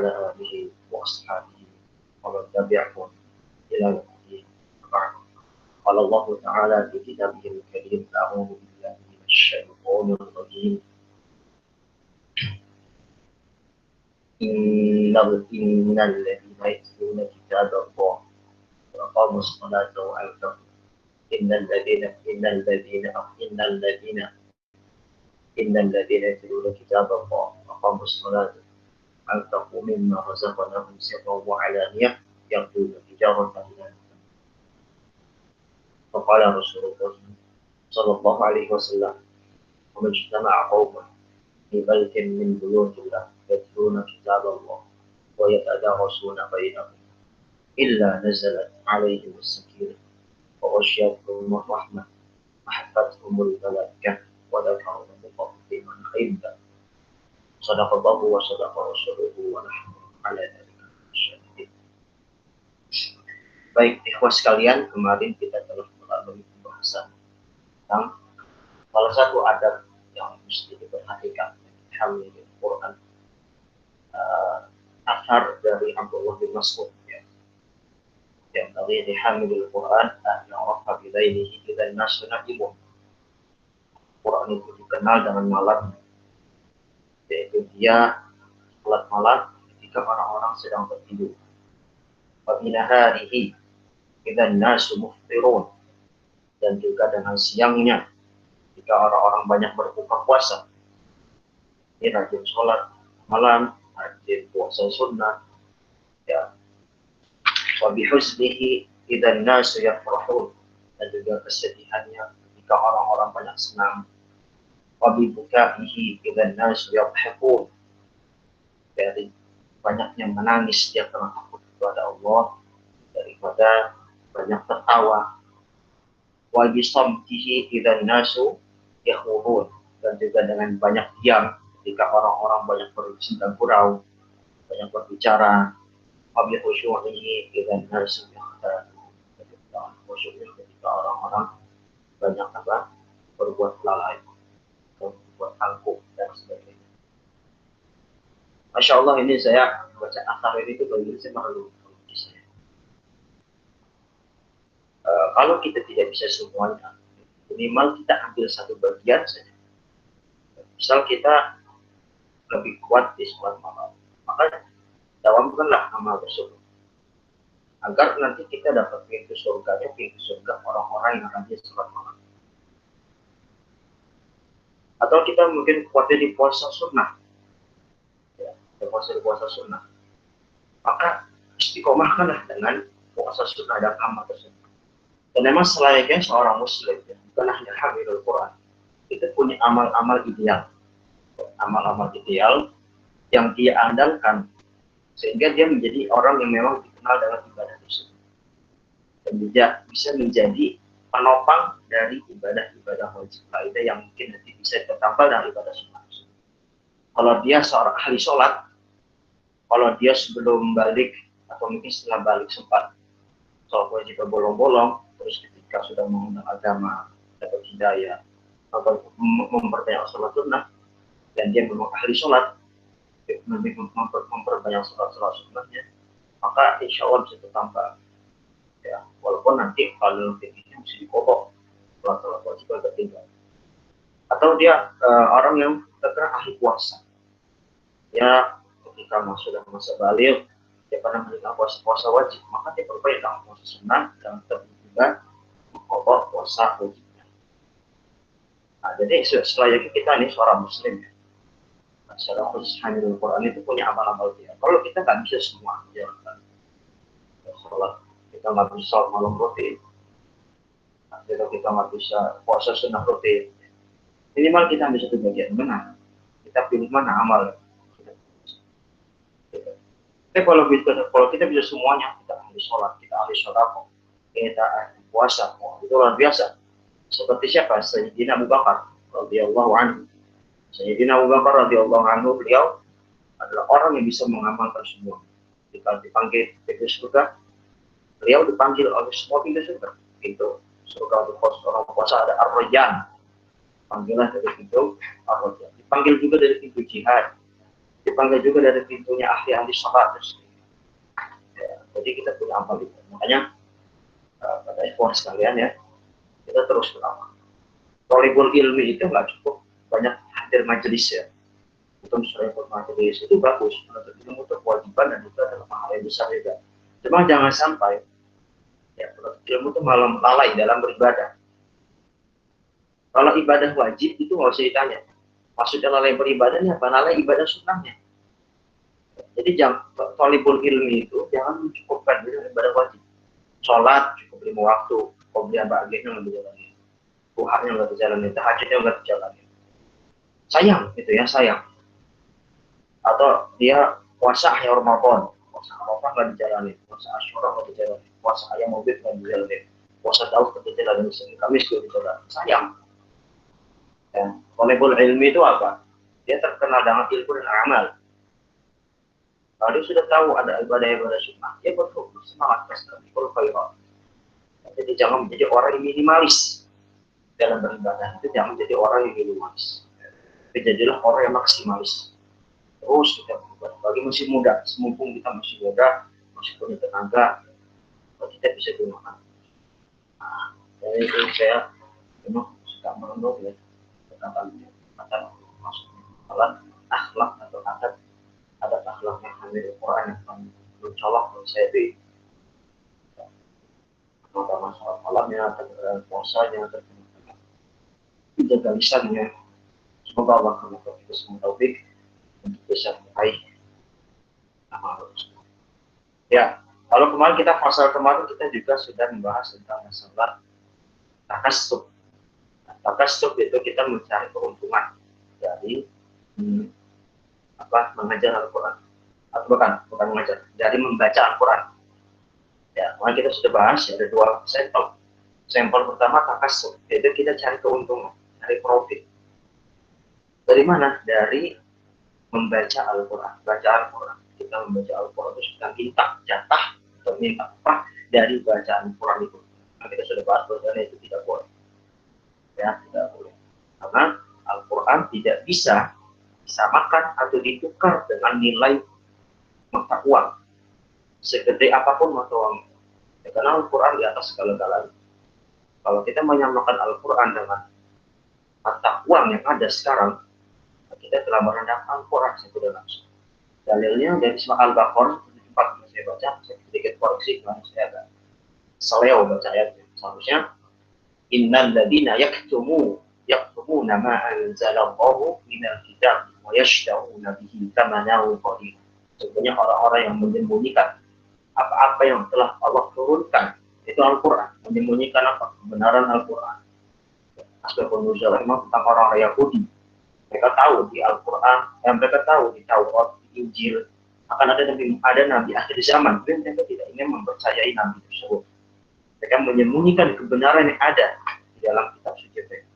وعلى آله وأصحابه ومن تبعهم إلى يوم الدين. قال الله تعالى في كتابه الكريم: أعوذ بالله من الشيطان الرجيم. إن الذين يتلون كتاب الله وأقاموا الصلاة وآتوا إن الذين يتلون كتاب الله وأقاموا الصلاة وأنفقوا مما رزقناهم سرا وعلانية يرجون تجارة لن تبور. فقال رسول الله صلى الله عليه وسلم: وما اجتمع قوم في بيت من بيوت الله يتلون كتاب الله ويتدارسون بينهم إلا نزلت عليهم السكينة وغشيتهم الرحمة وحفتهم الملائكة وذكرهم الله في من عنده. صدق الله وصدق رسوله ونحن على ذلك الشاهدين. Baik, ikhwah sekalian, kemarin kita telah melalui pembahasan tentang salah satu adab yang mesti diperhatikan dalam Al-Quran. Asar dari Abdullah bin Mas'ud yang dari Hamilul Quran yang rafa bilailihi idzan nasu na'imun. Quran itu dikenal dengan malam, yaitu dia salat malam ketika orang-orang sedang tertidur. Wa binaharihi idzan nasu muftirun, dan juga dengan siangnya jika orang-orang banyak berbuka puasa. Ini rajin sholat malam, rajin puasa sunnah, ya. Wa bihusnihi idzan nasu yafrahun, dan juga kesedihannya ketika orang-orang banyak senang. Wa bibukaihi idzan nasu yadhhakun, dari banyaknya menangis dia karena takut kepada Allah daripada banyak tertawa. Wa bisamtihi idzan nasu yakhurun, dan juga dengan banyak diam ketika orang-orang banyak bersenda gurau, banyak berbicara. Wa bi khusyu'ihi idzan nasu yakhtarun, ketika orang-orang banyak berbuat lalai, berbuat angkuh dan sebagainya. Masya Allah, ini saya baca asar ini itu bagi saya malu. Kalau kita tidak bisa semuanya, minimal kita ambil satu bagian saja. Misal kita lebih kuat di sholat malam, maka dawamkanlah amal tersebut agar nanti kita dapat pintu surga orang-orang yang rajin sholat malam. Atau kita mungkin kuatnya di puasa sunnah, ya, di puasa sunnah, maka istiqomahkanlah dengan puasa sunnah dan amal tersebut. Dan memang selayaknya seorang muslim, ya, bukan hanya hamilul Quran, itu punya amal-amal ideal, yang dia andalkan sehingga dia menjadi orang yang memang dikenal dengan ibadah tersebut, dan juga bisa menjadi penopang dari ibadah-ibadah wajib lainnya yang mungkin nanti bisa bertambah dari ibadah sunnah. Kalau dia seorang ahli sholat, kalau dia sebelum balik atau mungkin setelah balik sempat sholat wajib bolong-bolong, terus ketika sudah mengenal agama, dapat hidayah, atau memperbanyak sholat sunnah, dan dia memang ahli sholat, memperbanyak sholat sunnahnya, maka insya Allah bisa bertambah. Ya, walaupun nanti kalau fikihnya mesti dipotong, sholat wajib tertinggal. Atau dia orang yang terkena ahli puasa, ya ketika sudah masa balik, dia pernah menjalankan puasa wajib, maka dia berbanyak dalam puasa sunnah dan juga mengkotor puasa wajibnya. Nah, jadi selayaknya kita ini seorang muslim, ya, secara khusus hamilul Quran itu punya amal-amal dia. Kalau kita nggak bisa semua menjalankan sholat, kita nggak bisa malam rutin, kalau kita nggak bisa puasa sunnah rutin, minimal kita bisa satu bagian. Mana kita pilih mana amal. Tapi kalau kita bisa semuanya, kita ahli sholat, kita ahli sholako, kita ahli puasa, itu luar biasa. Seperti siapa? Sayyidina Abu Bakar radhiyallahu anhu. Sayyidina Abu Bakar radhiyallahu anhu, beliau adalah orang yang bisa mengamalkan semua. Jika dipanggil pintu surga, beliau dipanggil oleh semua pintu surga. Pintu surga untuk orang puasa ada Ar-Rayyan, panggilan dari pintu Ar-Rayyan. Dipanggil juga dari pintu jihad, dipanggil juga dari pintunya ahli-ahli sholat. Ya, jadi kita punya amal itu. Makanya pada ikhwan sekalian ya, kita terus beramal. Thalibul ilmi itu nggak cukup banyak hadir majelis ya. Itu sering ikut majelis itu bagus. Menuntut ilmu itu kewajiban dan itu adalah hal yang besar juga. Cuma jangan sampai ya menuntut ilmu itu malah lalai dalam beribadah. Kalau ibadah wajib itu nggak usah ditanya. Maksudnya lalai beribadahnya apa? Lalai ibadah sunnahnya. Jadi jangan thalibul ilmi itu jangan mencukupkan dengan ibadah wajib. Sholat cukup 5 waktu, kemudian bagiannya nggak dijalani, duhanya nggak dijalani, tahajudnya nggak dijalani. Sayang gitu ya, sayang. Atau dia puasa akhir Ramadan, puasa Arafah nggak dijalani, puasa Asyura nggak dijalani, puasa ayam Maulid nggak dijalani, puasa Daud nggak dijalani, Senin Kamis nggak dijalani. Sayang. Ya. Thalibul ilmi itu apa? Dia terkenal dengan ilmu dan amal. Kalau dia sudah tahu ada ibadah-ibadah sunnah, dia betul semangat fastabiqul khairat. Jadi jangan menjadi orang yang minimalis dalam beribadah. Itu jangan menjadi orang yang minimalis. Tapi jadilah orang yang maksimalis. Terus kita beribadah. Bagi masih muda, semumpung kita masih muda, masih punya tenaga, kita bisa gunakan. Nah, dari itu saya memang suka merenung ya tentang kata maksudnya akhlak atau ada akhlak yang hamil Quran yang mencolok menurut saya itu ada masalah malamnya, ada puasanya, ada jaga lisannya. Semoga Allah akan memberikan semua taufik untuk bisa meraih nama Allah. Ya, kalau kemarin kita pasal kemarin kita juga sudah membahas tentang masalah takasub. Takasub itu kita mencari keuntungan dari mengajar Al-Quran. Atau bukan mengajar, dari membaca Al-Quran. Ya, kemarin kita sudah bahas ya, ada 2 sampel. Sampel pertama takasub, yaitu kita cari keuntungan, cari profit. Dari mana? Dari membaca Al-Quran. Baca Al-Quran. Kita membaca Al-Quran itu kita minta jatah atau minta apa dari bacaan Al-Quran itu. Nah, kita sudah bahas bahwa itu tidak boleh. Ya, tidak boleh. Karena Al-Quran tidak bisa disamakan atau ditukar dengan nilai mata uang. Segede apapun mata uang. Ya, karena Al-Quran di atas segala-galanya. Kalau kita menyamakan Al-Quran dengan mata uang yang ada sekarang, kita telah merendahkan Al-Quran secara langsung. Dalilnya dari surah Al-Baqarah 74 yang saya baca, saya sedikit koreksi karena saya agak seleo baca ayatnya. Seharusnya innal ladina yaktumuna ma anzalallahu minal kitab wa yashtaruna bihi thamanan qalila. Sebenarnya orang-orang yang menyembunyikan apa-apa yang telah Allah turunkan, itu Al-Quran, menyembunyikan apa? Kebenaran Al-Quran. Asbabun nuzul memang tentang orang Yahudi. Mereka tahu di Al-Quran, mereka tahu di Taurat, di Injil, akan ada nabi akhir zaman. Dan mereka tidak ingin mempercayai nabi tersebut. Mereka menyembunyikan kebenaran yang ada di dalam kitab suci mereka.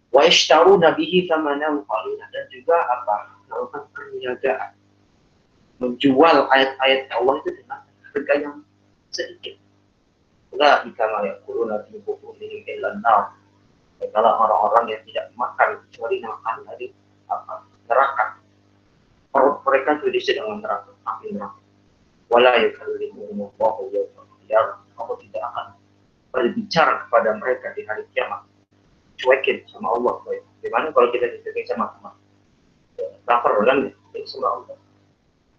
Wa yashtaruna bihi thamanan qalila, dan juga apa? Melakukan perniagaan. Menjual ayat-ayat Allah itu dengan harga yang sedikit. Enggak dikala yaquluna fi butunihim illa an-nar. Kalau orang-orang yang tidak makan kecuali makan dari neraka, perut mereka itu diisi dengan neraka, api neraka. Wala yukallimuhumullahu yawmal qiyamah. Allah tidak akan berbicara kepada mereka di hari kiamat. Cuekin sama Allah. Bagaimana kalau kita dicuekin sama Allah? Lapar kan sama Allah.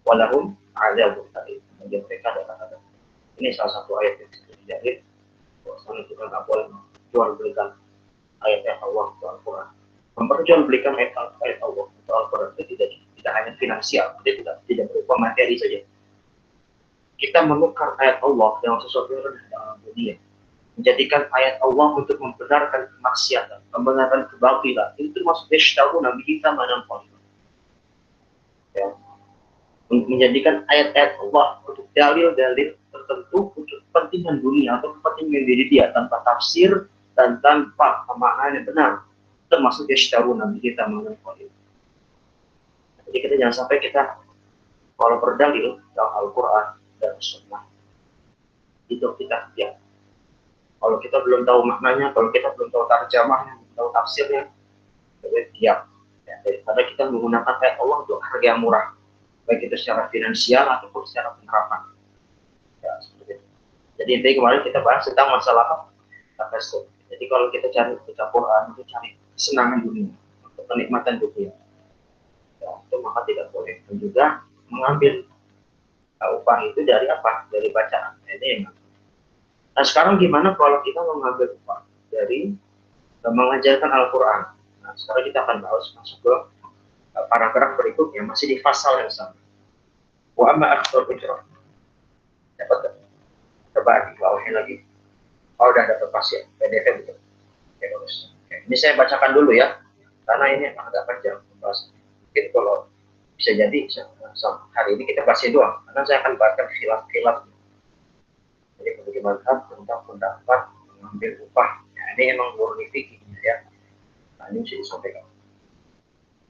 Walahum adzabun alim. Bagi mereka ada. Ini salah satu ayat yang saya jahit. Bahwasanya kita nggak boleh jual belikan ayat-ayat Allah atau Al-Quran. Memperjualbelikan ayat Allah atau Al-Quran itu tidak hanya finansial, tidak berupa materi saja. Kita menukar ayat Allah dengan sesuatu yang rendah dalam dunia, menjadikan ayat Allah untuk membenarkan kemaksiatan, membenarkan kebatilan. Itu termasuk yashtaru nabi kita manam qalil. Ya. Menjadikan ayat-ayat Allah untuk dalil-dalil tertentu untuk kepentingan dunia atau kepentingan diri dia tanpa tafsir dan tanpa pemahaman yang benar, termasuk yashtaru nabi kita manam qalil. Jadi kita jangan sampai kita kalau berdalil dalam Al-Quran dan Sunnah itu kita diam. Kalau kita belum tahu maknanya, kalau kita belum tahu tarjamahnya, belum tahu tafsirnya, kita diam. Ya, daripada kita menggunakan ayat Allah untuk harga yang murah, baik itu secara finansial ataupun secara penerapan. Ya, seperti itu. Jadi intinya kemarin kita bahas tentang masalah apa? Takasur. Jadi kalau kita cari baca Quran itu cari kesenangan dunia, kenikmatan dunia. Ya, itu maka tidak boleh. Dan juga mengambil upah itu dari apa? Dari bacaan. Ini yang. Nah sekarang gimana kalau kita mengambil upah dari mengajarkan Al-Quran? Nah sekarang kita akan bahas masuk ke paragraf berikutnya masih di pasal yang sama. Wa amma akhdhul ujrah. Dapat coba di bawahnya lagi. Oh udah dapat pas ya, PDF betul. Oke, bagus. Oke, ini saya bacakan dulu ya, karena ini agak panjang pembahasan. Mungkin kalau bisa jadi hari ini kita bahasnya doang, karena saya akan bahaskan khilaf-khilaf. Jadi bagaimana tentang pendapat mengambil upah. Ya, ini emang murni fikih ya. Nah, ini bisa disampaikan.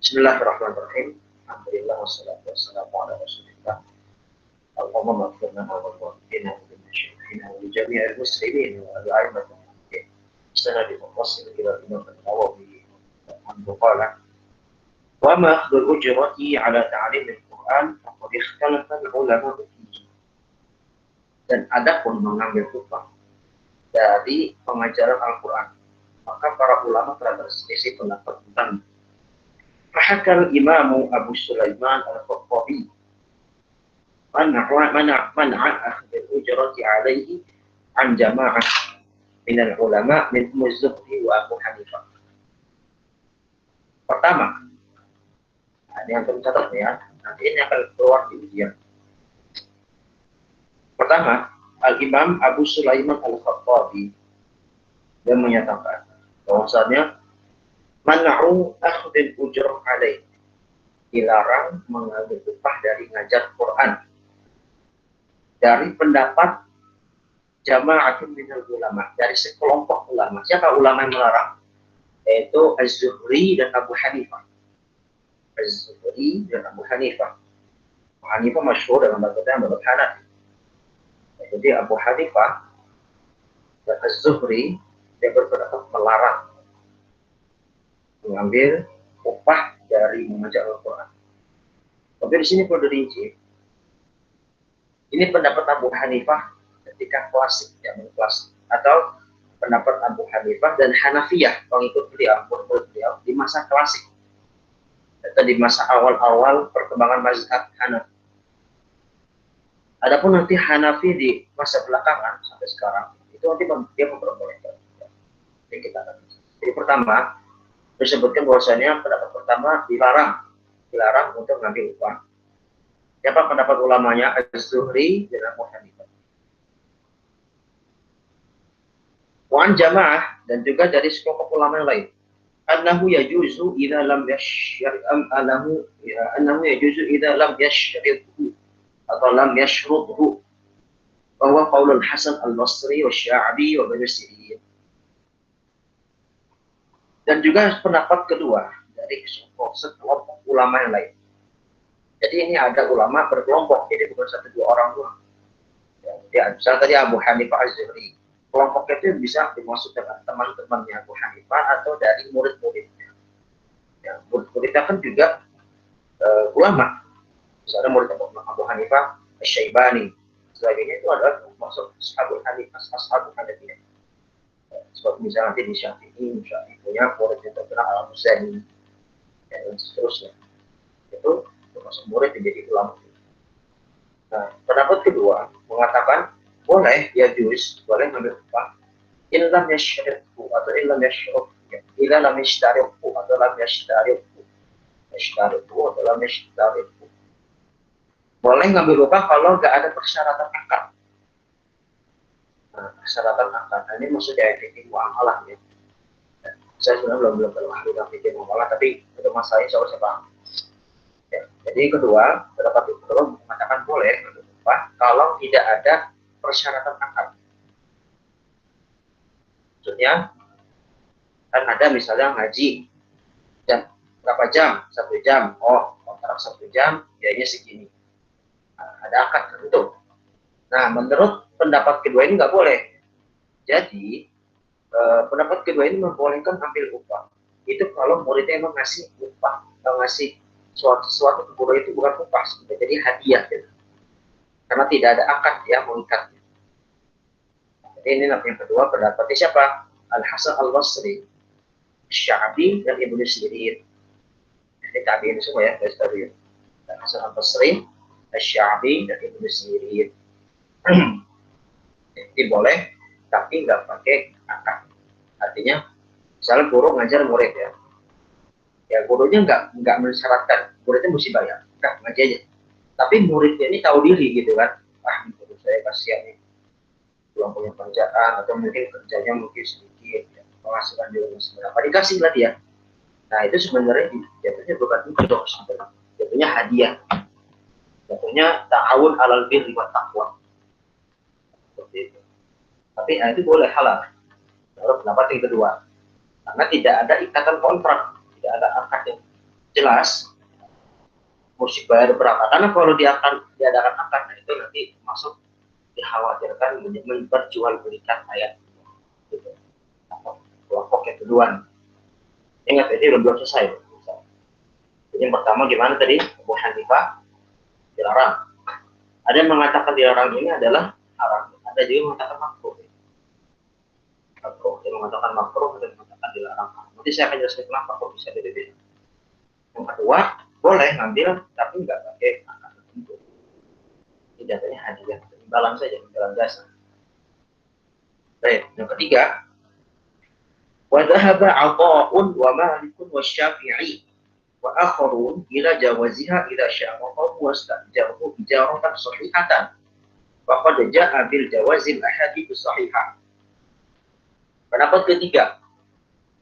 Bismillahirrahmanirrahim. Alhamdulillah wassalatu wassalamu ala Rasulillah. Allahumma maghfir lana wa liwalidayna wa limasyayikhina wa li jami'il muslimin wa li a'immatil muslimin. Sanad muttasil ila Imam An-Nawawi anhu qala wa ma akhdhu al-ujrati ala ta'lim al-Qur'an faqad ikhtalafa al-ulama fihi. Dan adapun mengambil upah dari pengajaran Al-Quran, maka para ulama telah berselisih pendapat tentang. Fahakal Imam Abu Sulaiman Al-Khattabi man'a akhdh al-ujrati alaihi an jama'ah min al-ulama min Az-Zuhri wa Abu Hanifah. Pertama, ini yang tercatat ya, nanti ini akan keluar di ujian. Pertama, Al-Imam Abu Sulaiman Al-Khattabi yang menyatakan bahwasanya man'u akhdhil ujrah alaih, dilarang mengambil upah dari ngajar Quran, dari pendapat jama'atun minal ulama, dari sekelompok ulama. Siapa ulama yang melarang? Yaitu Az-Zuhri dan Abu Hanifah. Az-Zuhri dan Abu Hanifah. Abu Hanifah masyhur dengan mazhabnya mazhab Hanafi. Jadi Abu Hanifah dan Az-Zuhri dia berpendapat melarang mengambil upah dari mengajar Al-Quran. Tapi di sini perlu dirinci. Ini pendapat Abu Hanifah ketika klasik, zaman klasik, atau pendapat Abu Hanifah dan Hanafiyah, pengikut beliau, murid beliau di masa klasik atau di masa awal-awal perkembangan mazhab Hanafi. Adapun nanti Hanafi di masa belakangan sampai sekarang itu nanti dia memperbolehkan. Jadi pertama disebutkan bahwasanya pendapat pertama dilarang untuk mengambil upah. Siapa pendapat ulamanya? Az-Zuhri dan Abu Hanifah. Wan jamaah dan juga dari sekelompok ulama yang lain. Annahu yajuzu idza lam yashra'am annahu yajuzu idza lam yashra'hu atau lam yashruthu. Bahwa qaulul Hasan al-Basri wa Sya'bi wa Ibnu Sirin. Dan juga pendapat kedua dari sekelompok ulama yang lain. Jadi ini ada ulama berkelompok, jadi bukan satu dua orang doang. Ya, misalnya tadi Abu Hanifah Az-Zuhri, kelompok itu bisa dimaksud dengan teman-temannya Abu Hanifah atau dari murid-muridnya. Ya, murid-muridnya kan juga ulama. Misalnya murid Abu Hanifah Asy-Syaibani, sebagainya itu adalah maksud Ashabul Hanifah, Ashabul Hanifah. Sebab misalnya nanti di Syafi'i punya murid yang terkenal Al-Muzani, dan seterusnya. Itu termasuk murid yang jadi ulama. Nah, pendapat kedua mengatakan boleh boleh mengambil upah illam yashrifu atau illam yashrufu, illam yashtarifu atau lam yashtarifu, atau lam yashtarifu. Boleh ngambil upah kalau nggak ada persyaratan akad. Nah, persyaratan akad, nah, ini maksudnya fikih muamalah ya. Saya sebenarnya belum terlalu ahli dalam fikih muamalah, tapi untuk masalah ini saya paham. Ya, jadi kedua, pendapat kedua mengatakan boleh upah kalau tidak ada persyaratan akad. Maksudnya kan ada misalnya ngaji jam berapa jam, 1 jam, oh kontrak 1 jam biayanya segini. Nah, ada akad tertentu. Nah, menurut pendapat kedua ini nggak boleh. Jadi pendapat kedua ini membolehkan ambil upah itu kalau muridnya emang ngasih upah atau ngasih sesuatu ke guru itu bukan upah, jadi hadiah gitu. Karena tidak ada akad yang mengikatnya. Jadi ini yang kedua pendapatnya siapa? Al-Hasan Al-Basri, Sya'bi, dan Ibnu Sirin. Ini tabi'in semua ya, guys, tabi'in. Al-Hasan Al-Basri, Sya'bi, dan Ibnu Sirin. Jadi boleh, tapi nggak pakai akad. Artinya, misalnya guru ngajar murid ya, gurunya nggak mensyaratkan muridnya mesti bayar, ngaji aja. Tapi muridnya ini tahu diri gitu kan, guru saya kasihan nih, belum punya kerjaan atau mungkin kerjanya mungkin sedikit, ya, penghasilan juga masih berapa, dikasih lah dia. Nah itu sebenarnya jatuhnya bukan untuk sebenarnya, jatuhnya hadiah, jatuhnya ta'awun alal birri wa taqwa, seperti itu. Tapi itu boleh halal. Lalu pendapat yang kedua, karena tidak ada ikatan kontrak, tidak ada akad yang jelas mesti bayar berapa. Karena kalau diadakan akad, nah itu nanti masuk dikhawatirkan memperjualbelikan ayat gitu. Kelompok yang kedua, ingat ini belum selesai. Jadi yang pertama gimana tadi? Abu Hanifah dilarang. Ada yang mengatakan dilarang ini adalah haram, ada juga yang mengatakan makruh. Yang mengatakan makruh, ada yang mengatakan dilarang. Nanti saya akan jelaskan kenapa kok bisa beda-beda. Yang kedua, boleh ngambil tapi nggak pakai akad tertentu. Ini datanya hadiah, imbalan saja, imbalan jasa. Baik, yang ketiga, wa dhahaba 'Atha'un wa Malikun wa Syafi'i wa akharun ila jawaziha ila sya'ahu wa stajaru ijaratan sahihatan. Wa qad ja'a bil jawazil ahadits sahihah. Pendapat ketiga,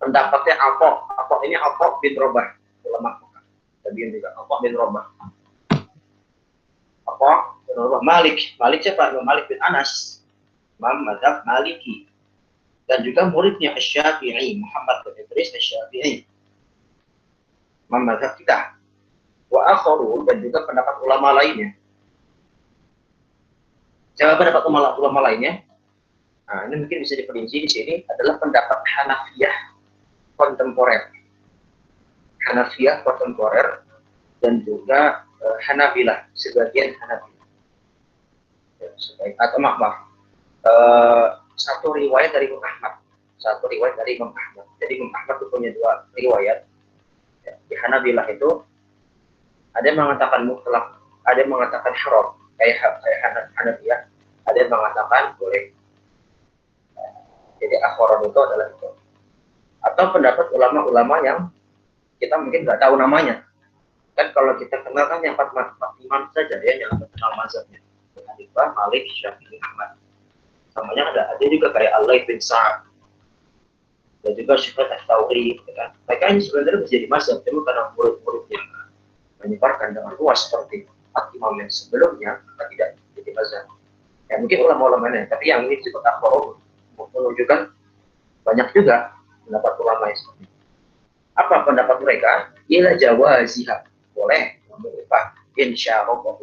pendapatnya Atha ini Atha bin Rabah, ulama Mekah. Tabi'in juga Atha bin Rabah. Atha bin Rabah. Malik siapa? Malik bin Anas, Imam mazhab Maliki. Dan juga muridnya Asy-Syafi'i, Muhammad bin Idris Asy-Syafi'i, Imam mazhab kita. Wa akharun, dan juga pendapat ulama lainnya. Siapa pendapat ulama lainnya? Nah, ini mungkin bisa diperinci di sini adalah pendapat Hanafiyah kontemporer. Hanafiyah kontemporer dan juga Hanabilah, sebagian Hanabilah. Ya, atau maaf, satu riwayat dari Imam Ahmad. Jadi Imam Ahmad itu punya dua riwayat. Ya, di Hanabilah itu ada yang mengatakan mutlak, ada yang mengatakan haram, kayak Hanafiyah, ada yang mengatakan boleh. Jadi akhoron itu adalah itu. Atau pendapat ulama-ulama yang kita mungkin nggak tahu namanya. Kan kalau kita kenal kan yang empat imam saja ya, yang kenal mazhabnya. Hanifah, Malik, Syafi'i, Ahmad. Namanya ada juga kayak Al-Laits bin Sa'ad. Dan juga Sufyan Ats-Tsauri. Ya. Mereka ini sebenarnya menjadi mazhab, cuma karena murid-murid yang menyebarkan dengan luas seperti empat imam yang sebelumnya, maka tidak jadi mazhab. Ya mungkin ulama-ulamanya, tapi yang ini disebut akhoron menunjukkan banyak juga pendapat ulama yang seperti itu. Apa pendapat mereka? Ila jawaziha, boleh mengubah insyaallah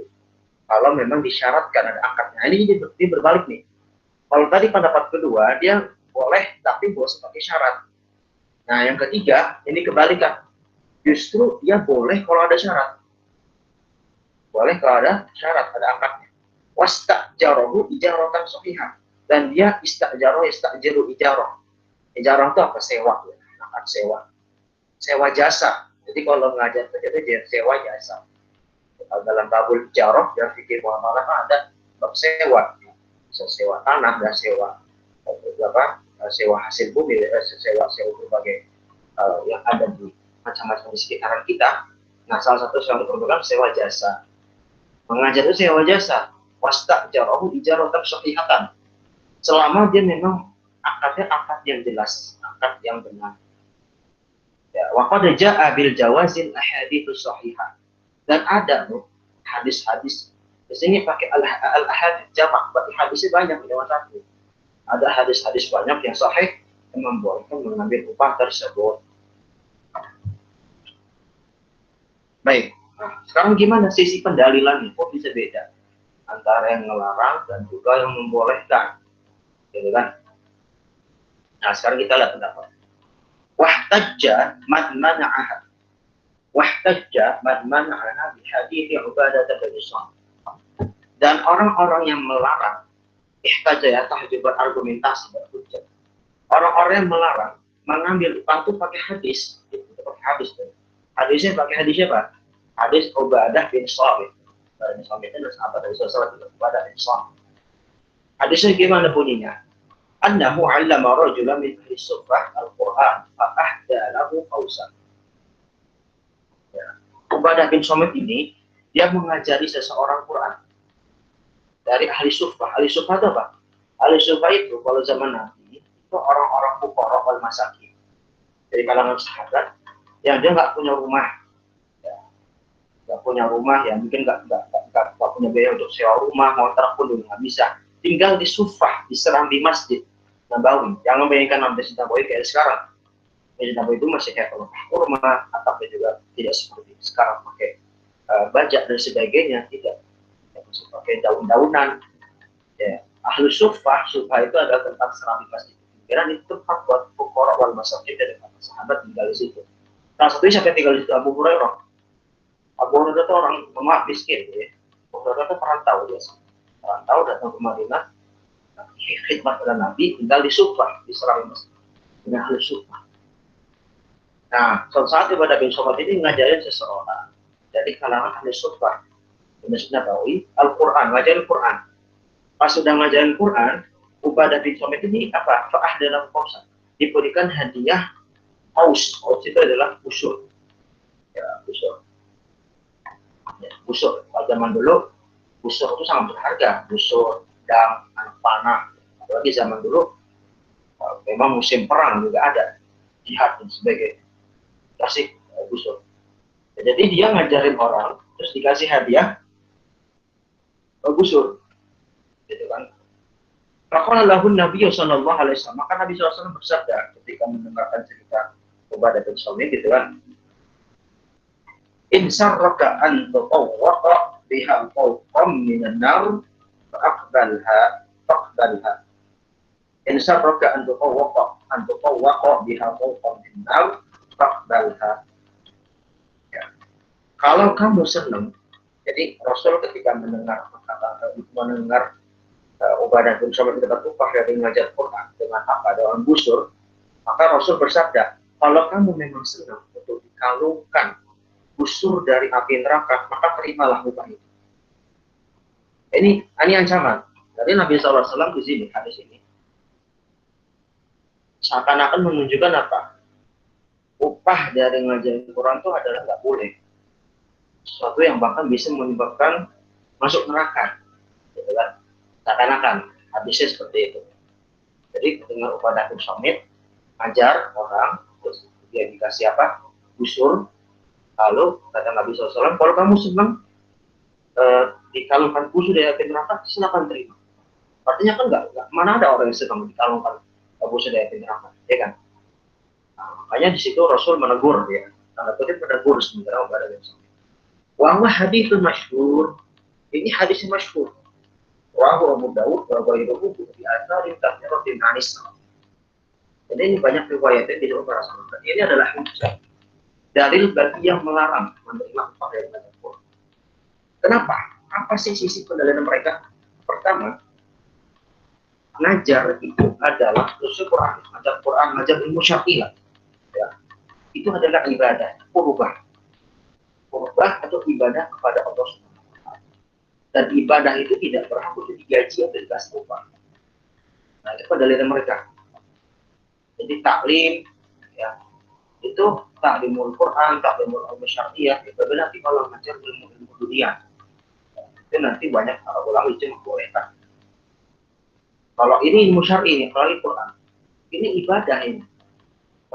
kalau memang disyaratkan ada akadnya. Ini berbalik nih. Kalau tadi pendapat kedua dia boleh tapi boleh sebagai syarat. Nah yang ketiga ini kebalikan. Justru dia boleh kalau ada syarat. Boleh kalau ada syarat, ada akadnya. Wastajarohu ijaratan sahihah. Dan dia istajaroh ijarah. Ijarah itu apa? Sewa. Ya. Akad sewa jasa. Jadi kalau ngajar itu dia sewa jasa. Kalau dalam babul ijarah dan fikih muamalah ada bab sewa. Bisa sewa tanah dan sewa sewa hasil bumi, sewa berbagai yang ada di macam-macam di sekitaran kita. Nah, salah satu yang diperlukan sewa jasa. Mengajar itu sewa jasa. Wastajarohu ijaratan sahihatan. Selama dia memang akadnya akad yang jelas, akad yang benar. Ya, wa qad jaa'a bil jawazil ahadits sahihah. Dan ada tuh hadis-hadis. Di sini pakai al-ahadits jamak, berarti hadisnya banyak, cuma satu. Ada hadis-hadis banyak yang sahih yang membolehkan mengambil upah tersebut. Baik. Nah, sekarang gimana sisi pendalilannya? Kok bisa beda antara yang melarang dan juga yang membolehkan? Gitu kan? Nah, sekarang kita lihat pendapat. Wahtajja man mana'aha. Wahtajja man mana'aha bihadithi Ubadah bin Samit. Dan orang-orang yang melarang, ihtajja ya, tahjib berargumentasi, berhujjah. Orang-orang yang melarang mengambil upah itu pakai hadis, pakai hadis. Hadisnya pakai hadisnya apa? Hadis Ubadah bin Samit. Bin Samit itu sahabat dari Rasulullah, Ubadah bin Samit. Hadisnya gimana bunyinya? Annahu 'allama rajulan min ahli suffah al-Qur'an fa ahda lahu qausan. Ya. Ubadah bin Samit ini dia mengajari seseorang Quran dari ahli suffah. Ahli suffah itu apa? Ahli suffah itu kalau zaman Nabi itu orang-orang fuqara wal masakin. Dari kalangan sahabat yang dia nggak punya rumah, ya, nggak punya rumah, ya mungkin nggak punya biaya untuk sewa rumah, ngontrak pun nggak bisa. Tinggal di suffah, diserang di masjid Nabawi. Jangan bayangkan Masjid Nabawi kayak sekarang. Masjid Nabawi itu masih kayak rumah, atapnya juga tidak seperti sekarang pakai bajak dan sebagainya, tidak. Masih pakai daun-daunan. Ya. Ahlu suffah itu adalah tempat serang di masjid. Kira itu tempat buat fuqara wal masakin dan sahabat tinggal di situ. Salah satunya siapa tinggal di situ? Abu Hurairah. Abu Hurairah itu orang lemah miskin, ya. Abu Hurairah itu perantau biasa. Perantau datang ke Madinah, khidmat pada Nabi, tinggal di Sufah, di serang masjid. Dengan ahli Sufah. Nah, suatu saat Ubadah bin Samit ini ngajarin seseorang dari kalangan ahli Sufah di Masjid Nabawi, Al-Quran, ngajarin Quran. Pas sudah ngajarin Quran, Ubadah bin Samit ini apa? Fa'ah dalam kausan. Diberikan hadiah aus. Aus itu adalah busur. Ya, busur. Ya, busur. Pada zaman dulu, busur itu sangat berharga. Busur, pedang, anak panah. Apalagi zaman dulu, memang musim perang juga ada. Jihad dan sebagainya. Kasih busur. Ya, jadi dia ngajarin orang, terus dikasih hadiah busur. Gitu kan. Maka lahun Nabi Sallallahu Alaihi Wasallam, maka Nabi SAW bersabda ketika mendengarkan cerita Ubadah bin Samit gitu kan, insarraka an tutawwaqa biha qawqam minan nar faqbalha. Insarraka an tutawwaqa biha qawqam minan nar faqbalha. Ya. Kalau kamu senang, jadi Rasul ketika mendengar Ubadah bin Samit dapat upah dari mengajar Quran dengan apa? Dengan busur, maka Rasul bersabda, kalau kamu memang senang untuk dikalungkan busur dari api neraka, maka terimalah upah itu. Ini ancaman dari Nabi SAW di sini, hadis ini. Seakan-akan menunjukkan apa? Upah dari mengajar Quran itu adalah nggak boleh. Sesuatu yang bahkan bisa menyebabkan masuk neraka. Gitu kan? Seakan-akan hadisnya seperti itu. Jadi dengan Ubadah bin Samit ajar orang, terus dia dikasih apa? Busur. Lalu kata Nabi SAW, kalau kamu senang dikalungkan busur dari api neraka, silakan terima. Artinya kan enggak, mana ada orang yang senang dikalungkan busur dari api neraka, ya kan? Nah, makanya di situ Rasul menegur, ya. Tanda kutip menegur sebenarnya Ubadah bin Samit. Wa haditsun masyhur. Ini hadis yang masyhur. Rahu Abu Dawud wa ghairuhu bi atharin katsiratin anis. Jadi ini banyak riwayatnya di dalam para sahabat. Ini adalah hujjah. Dalil bagi yang melarang menerima upah dari Quran. Kenapa? Apa sih sisi pendalilan mereka? Pertama, ngajar itu adalah khusus Quran, ngajar Quran, ngajar ilmu syar'i. Ya. Itu adalah ibadah, qurbah atau ibadah kepada Allah Subhanahu. Dan ibadah itu tidak berhak untuk digaji atau dikasih upah. Nah, itu pendalilan mereka. Jadi taklim, ya, itu taklimul Quran, taklimul ilmu syariah, itu nanti kalau ngajar ilmu dunia, itu nanti banyak para ulama itu membolehkan. Kalau ini ilmu syariah, kalau Quran, ini ibadah ini.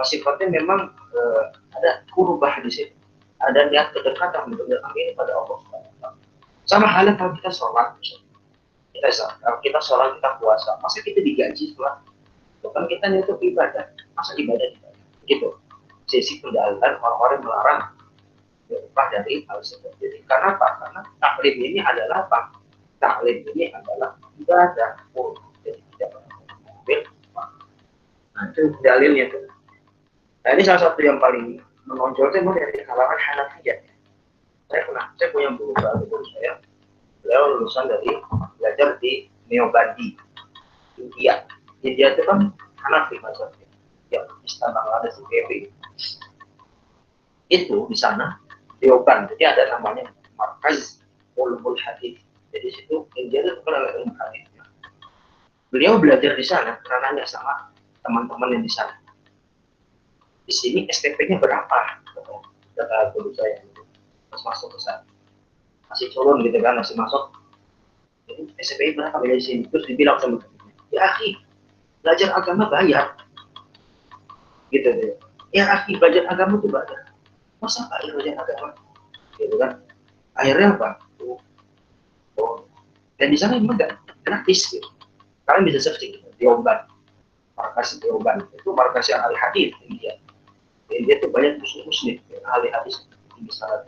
Sifatnya memang ada kurubah di situ, ada niat kedekatan untuk ini pada Allah. Sama halnya kalau kita sholat, kita sholat, kita puasa, masa kita digaji sholat? Bukan kita untuk ibadah, masa ibadah dibayar? Gitu. Sisi pendalilan orang-orang melarang upah dari hal seperti ini. Karena apa? Karena taklim ini adalah apa? Taklim ini adalah ibadah. Jadi tidak mengambil upah. Nah itu dalilnya tuh. Nah ini salah satu yang paling menonjol itu dari kalangan Hanafiyah. Saya punya guru saya, beliau lulusan dari belajar di Neobandi, India. India itu kan Hanafi maksudnya. Ya, Pakistan, Bangladesh, PB. Itu di sana Deoban, jadi ada namanya Markaz Ulumul Hadis. Jadi situ India itu terkenal ilmu hadis. Beliau belajar di sana karena nanya sama teman-teman yang di sana. Di sini STP-nya berapa? Kata guru saya. Pas masuk ke sana, masih culun gitu kan, masih masuk. Jadi STP berapa di sini? Terus dibilang sama temannya, ya akhi, belajar agama bayar. Gitu deh. Ya akhi, belajar agama itu bayar. Masa bayar belajar agama? Gitu kan? Akhirnya apa? Dan di sana memang nggak gratis gitu. Kalian bisa searching di Oban, markas di Oban itu markas yang ahli hadis India. India itu banyak muslim ahli hadis di sana.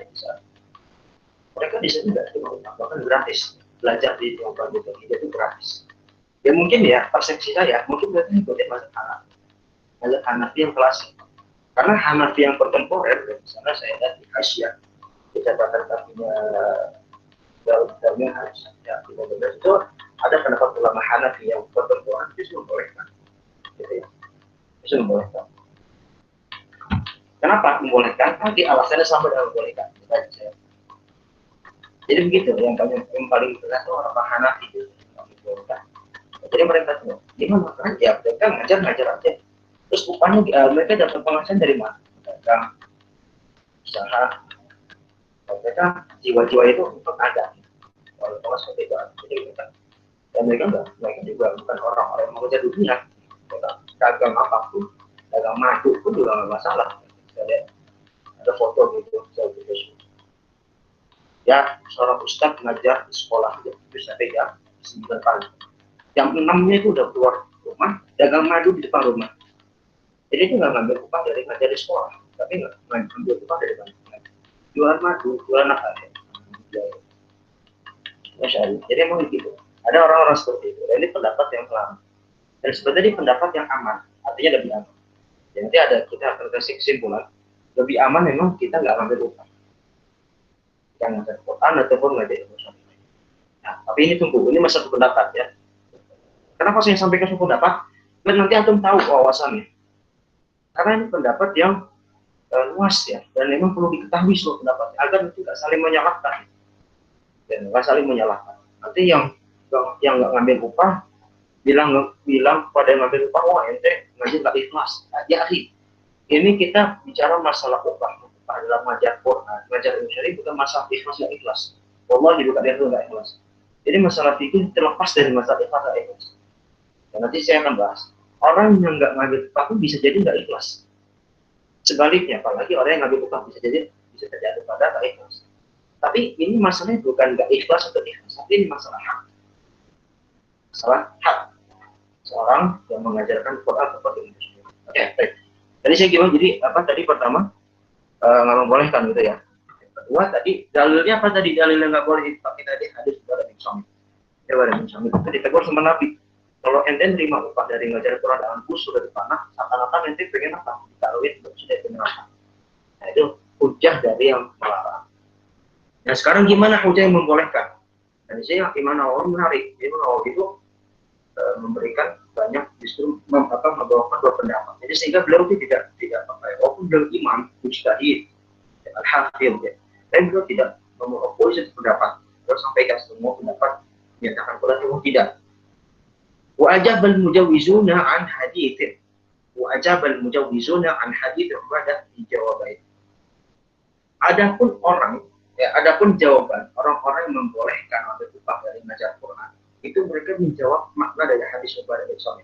Mereka di sini nggak cuma bahkan gratis belajar di Oban itu India itu gratis. Ya mungkin ya persepsi saya mungkin mereka ikutin mazhab Hanafi yang klasik. Karena Hanafi yang kontemporer di sana saya lihat di Asia di catatan kakinya dalamnya harus ya itu ada pendapat ulama Hanafi yang kontemporer justru membolehkan, gitu ya, justru membolehkan. Kenapa membolehkan? Tadi alasannya sama dengan membolehkan. Jadi begitu yang paling berat itu orang Hanafi itu membolehkan. Jadi mereka tuh gimana kan? Ya mereka ngajar aja. Terus upahnya mereka dapat penghasilan dari mana? Dagang, usaha. Mereka jiwa-jiwa itu untuk ada. Kalau seperti itu, jadi mereka dan mereka juga bukan orang-orang yang mengejar dunia. Mereka dagang apapun, dagang madu pun juga nggak masalah. Ada foto gitu, saya gitu. Ya, seorang ustadz ngajar di sekolah itu bisa jam 9 pagi. Jam 6-nya itu udah keluar rumah, dagang madu di depan rumah. Jadi itu nggak ngambil upah dari ngajar di sekolah, tapi nggak ngambil upah dari mana. Jual madu, jual apa ya? Masya Allah. Jadi emang gitu. Ada orang-orang seperti itu. Ini pendapat yang lama. Dan sebenarnya ini pendapat yang aman. Artinya lebih aman. Jadi nanti ada kita akan kasih kesimpulan. Lebih aman memang kita nggak ngambil upah. Kita ngajar Quran ataupun ngajar ilmu syar'i. Nah, tapi ini tunggu. Ini masih satu pendapat ya. Kenapa saya sampaikan satu pendapat? Dan nanti antum tahu wawasannya. Karena ini pendapat yang luas ya. Dan memang perlu diketahui seluruh pendapatnya. Agar nanti nggak saling menyalahkan. Dan nggak saling menyalahkan. Nanti yang nggak ngambil upah bilang pada yang ngambil upah, wah ente ngaji nggak ikhlas. Nah, ya ini kita bicara masalah upah dalam ngajar Quran, ngajar ilmu syar'i bukan masalah ikhlas nggak ikhlas. Wallahi bukan itu nggak ikhlas. Jadi masalah fikih terlepas dari masalah ikhlas nggak ikhlas. Dan nanti saya akan bahas. Orang yang nggak ngambil upah pun bisa jadi nggak ikhlas. Sebaliknya, apalagi orang yang ngambil upah bisa terjadi pada nggak ikhlas. Tapi ini masalahnya bukan nggak ikhlas atau ikhlas, tapi ini masalah hak. Masalah hak seorang yang mengajarkan Quran seperti itu. Oke, baik. Tadi saya gimana? Jadi apa tadi pertama nggak membolehkan gitu ya. Yang kedua tadi dalilnya apa tadi? Dalilnya nggak boleh dipakai tadi hadis dari Ibnu Samit. Dari Ibnu Samit itu ditegur sama Nabi. Kalau ente terima upah dari ngajar Quran dengan khusus sudah dipanah, seakan-akan ente pengen apa? Ditaruhin sudah neraka. Nah itu hujah dari yang melarang. Nah sekarang gimana hujah yang membolehkan? Dan saya Imam Nawawi menarik. Imam Nawawi itu memberikan banyak justru membawakan dua pendapat. Jadi sehingga beliau itu tidak walaupun beliau imam mujtahid al-hafidh ya, tapi beliau tidak mengoposisi pendapat. Beliau sampaikan semua pendapat menyatakan boleh atau tidak. Wa ajabal mujawizuna an haditsin. Wa ajabal mujawizuna an hadits pada dijawabai. Adapun jawaban orang-orang yang membolehkan atau upah dari ngajar Quran itu mereka menjawab makna dari hadis Ubadah bin Samit.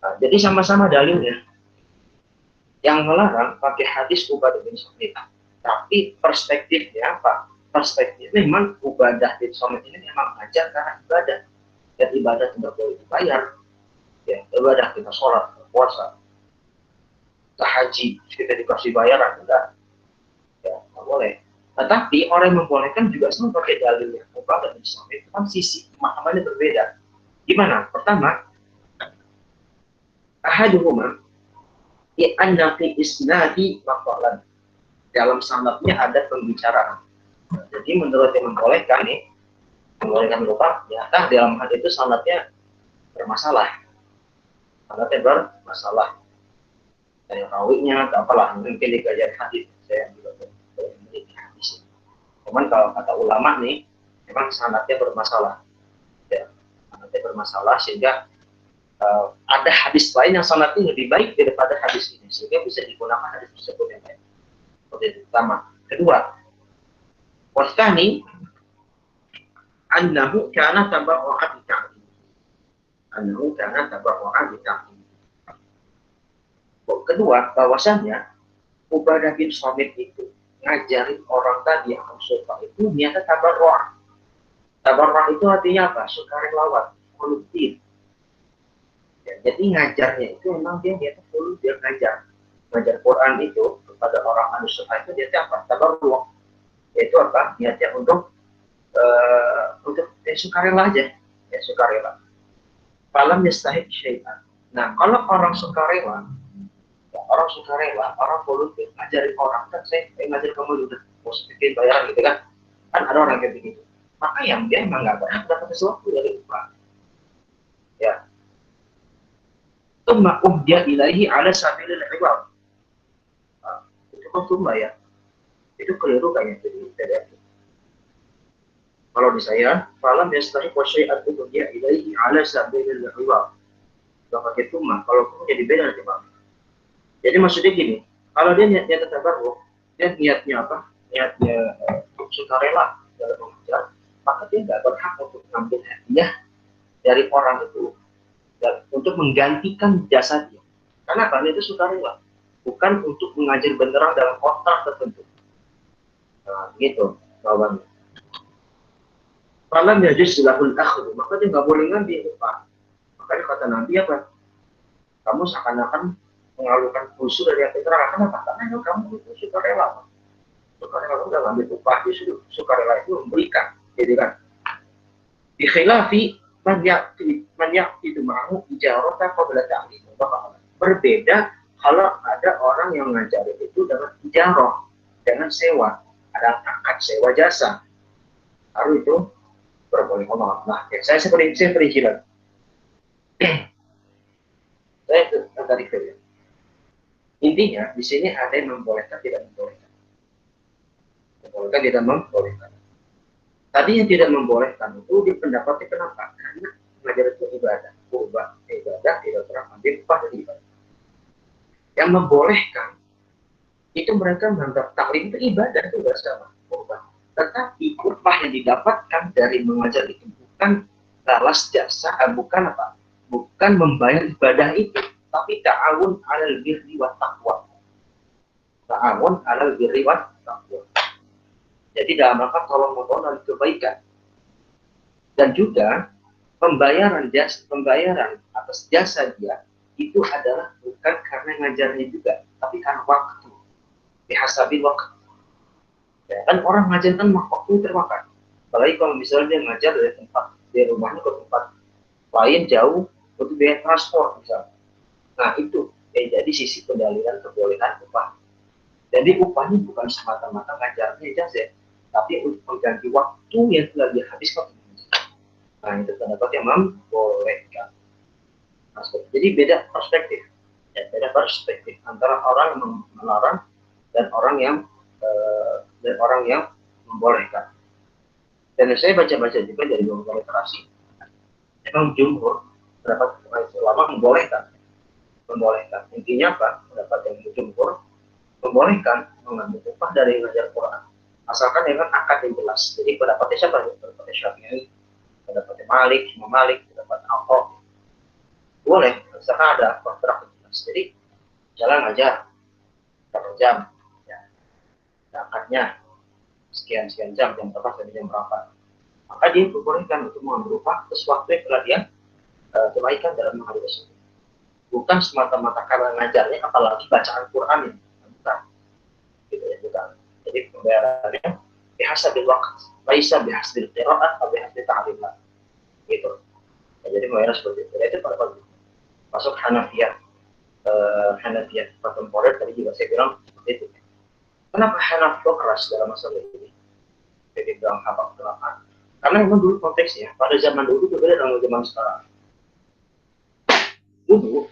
Nah, jadi sama-sama dalilnya. Yang melarang pakai hadis Ubadah bin Samit. Tapi perspektifnya apa? Perspektif memang Ubadah bin Samit ini memang ngajar karena ibadah. Dan ibadah tidak boleh dibayar. Ya, ibadah kita sholat, puasa, kita haji, kita dikasih bayaran enggak? Ya, nggak boleh. Tetapi orang yang membolehkan juga semua pakai dalilnya. Ubadah bin Samit itu kan sisi pemahamannya berbeda. Gimana? Pertama, ahaduhuma anna fi isnadi maqalan. Dalam sanadnya ada pembicaraan. Jadi menurut yang membolehkan nih, membolehkan lupa, ternyata dalam hal itu sanadnya bermasalah. Sanadnya bermasalah. Dari rawinya atau apalah, mungkin dikajian hadis. Saya juga belum memiliki hadis. Cuman kalau kata ulama nih, memang sanadnya bermasalah. Ya, sanadnya bermasalah sehingga ada hadis lain yang sanadnya lebih baik daripada hadis ini, sehingga bisa digunakan hadis tersebut yang lain. Seperti itu pertama. Kedua, wasani annahu kana tabarru'a bi ta'lim. Annahu kana tabarru'a bi ta'lim. Kedua, bahwasannya Ubadah bin Samit itu ngajarin orang tadi yang suka itu niatnya tabarru'a. Tabarru'a itu artinya apa? Sukarelawan, volunteer. Ya, jadi ngajarnya itu memang dia volunteer ngajar. Ngajar Quran itu kepada orang suka itu dia apa? Tabarru'a. Yaitu apa? Niatnya untuk sukarela aja, ya sukarela. Falam yastahib syai'an. Nah, kalau orang sukarela, orang volunteer ngajarin orang, kan saya ngajar kamu juga, mau sedikit bayaran gitu kan ada orang kayak begitu. Maka yang dia memang nggak berhak dapat sesuatu dari upah. Ya. Tumma dia ilahi ala sabilil iwad. Itu kan tumma ya. Itu keliru kayaknya dari kalau di saya, falam yastahiq wa syai'an dia ilaihi ala sabilil iwad. Enggak pakai tumma, kalau kamu jadi beda nanti, Pak. Jadi maksudnya gini, kalau dia niatnya tabarruk, dia niatnya apa? Niatnya sukarela dalam mengajar, maka dia nggak berhak untuk mengambil hadiah dari orang itu dan untuk menggantikan jasa dia. Karena kan itu sukarela, bukan untuk mengajar beneran dalam kontrak tertentu. Nah, gitu jawabannya. Falam yajuz lahul akhdu, maka dia nggak boleh ngambil upah. Makanya kata Nabi apa? Kamu seakan-akan mengalurkan usul dari keterangan. Kenapa? Karena kamu itu sukarela. Sukarela udah ngambil upah, justru sukarela itu memberikan, jadi kan. Di khilafi man itu mau ijarata qabla ta'lim. Berbeda kalau ada orang yang ngajarin itu dengan ijarah, dengan sewa, ada akad sewa jasa. Lalu itu berboleh Allah. Nah, ya, saya perincian. Saya tadi kerja. Intinya di sini ada yang membolehkan, tidak membolehkan. Membolehkan, tidak membolehkan. Tadi yang tidak membolehkan itu di pendapatnya kenapa? Karena mengajar itu ibadah, ibadah tidak pernah ambil upah dari ibadah. Yang membolehkan itu mereka menganggap taklim itu ibadah, itu tidak sama upah. Tetapi upah yang didapatkan dari mengajar itu bukan balas jasa, bukan apa? Bukan membayar ibadah itu, tapi ta'awun 'alal birri wat taqwa. Ta'awun 'alal birri wat taqwa. Jadi dalam rangka tolong-menolong dan kebaikan. Dan juga pembayaran atas jasa dia itu adalah bukan karena ngajarnya juga, tapi karena waktu. Bihasabil waktu. Ya, kan orang ngajar kan waktu termakan. Apalagi kalau misalnya dia ngajar dari tempat dari rumahnya ke tempat lain jauh, untuk biaya transport misalnya. Nah itu jadi sisi pendalilan kebolehan upah. Jadi upahnya bukan semata-mata ngajarnya ijazah, tapi untuk mengganti waktu yang telah dihabiskan. Nah itu pendapat yang membolehkan. Nah, jadi beda perspektif, ya, beda perspektif antara orang yang melarang dan orang yang membolehkan. Dan saya baca-baca juga dari beberapa literasi, memang jumhur pendapat ulama membolehkan. Intinya apa? Pendapat yang jumhur membolehkan mengambil upah dari ngajar Quran, asalkan dengan akad yang jelas. Jadi pendapatnya siapa? Pendapatnya Syafi'i, pendapatnya Malik, Imam Malik, pendapat Al-Qadhi. Boleh, asalkan ada kontrak yang jelas. Jadi jalan ngajar berapa jam, ya, akadnya sekian jam berapa sampai jam berapa. Maka dia diperbolehkan untuk mengambil upah sesuatu yang telah dia kebaikan dalam menghadiri tersebut. Bukan semata-mata karena ngajarnya, apalagi bacaan Quran ini, bukan. Gitu ya, bukan. Jadi pembayarannya bihasabil waqt, laisa bihasabil qira'ah atau bihasabil ta'lim. Gitu. Ya, jadi pembayaran seperti itu. Itu pada masuk Hanafiyah. Hanafiyah kontemporer tadi juga saya bilang seperti itu. Kenapa Hanafi keras dalam masalah ini? Jadi bilang apa kenapa? Karena memang dulu konteksnya pada zaman dulu berbeda dengan zaman sekarang. Dulu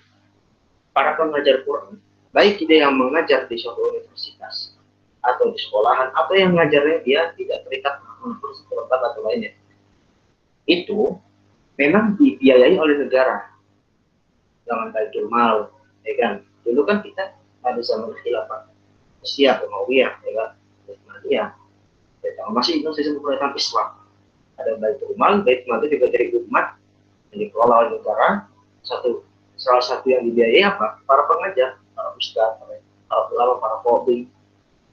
para pengajar Quran, baik dia yang mengajar di suatu universitas atau di sekolahan atau yang mengajarnya dia tidak terikat dengan lembaga atau lainnya, itu memang dibiayai oleh negara dengan Baitul Mal, ya kan? Dulu kan kita ada zaman khilafah Asia, Umayyah, ya kan? Utsmaniyah, ya, masih itu sistem pemerintahan Islam. Ada Baitul Mal itu juga dari umat yang dikelola oleh negara. Salah satu yang dibiayai apa? Para pengajar, para ustaz, para ulama, para qadhi.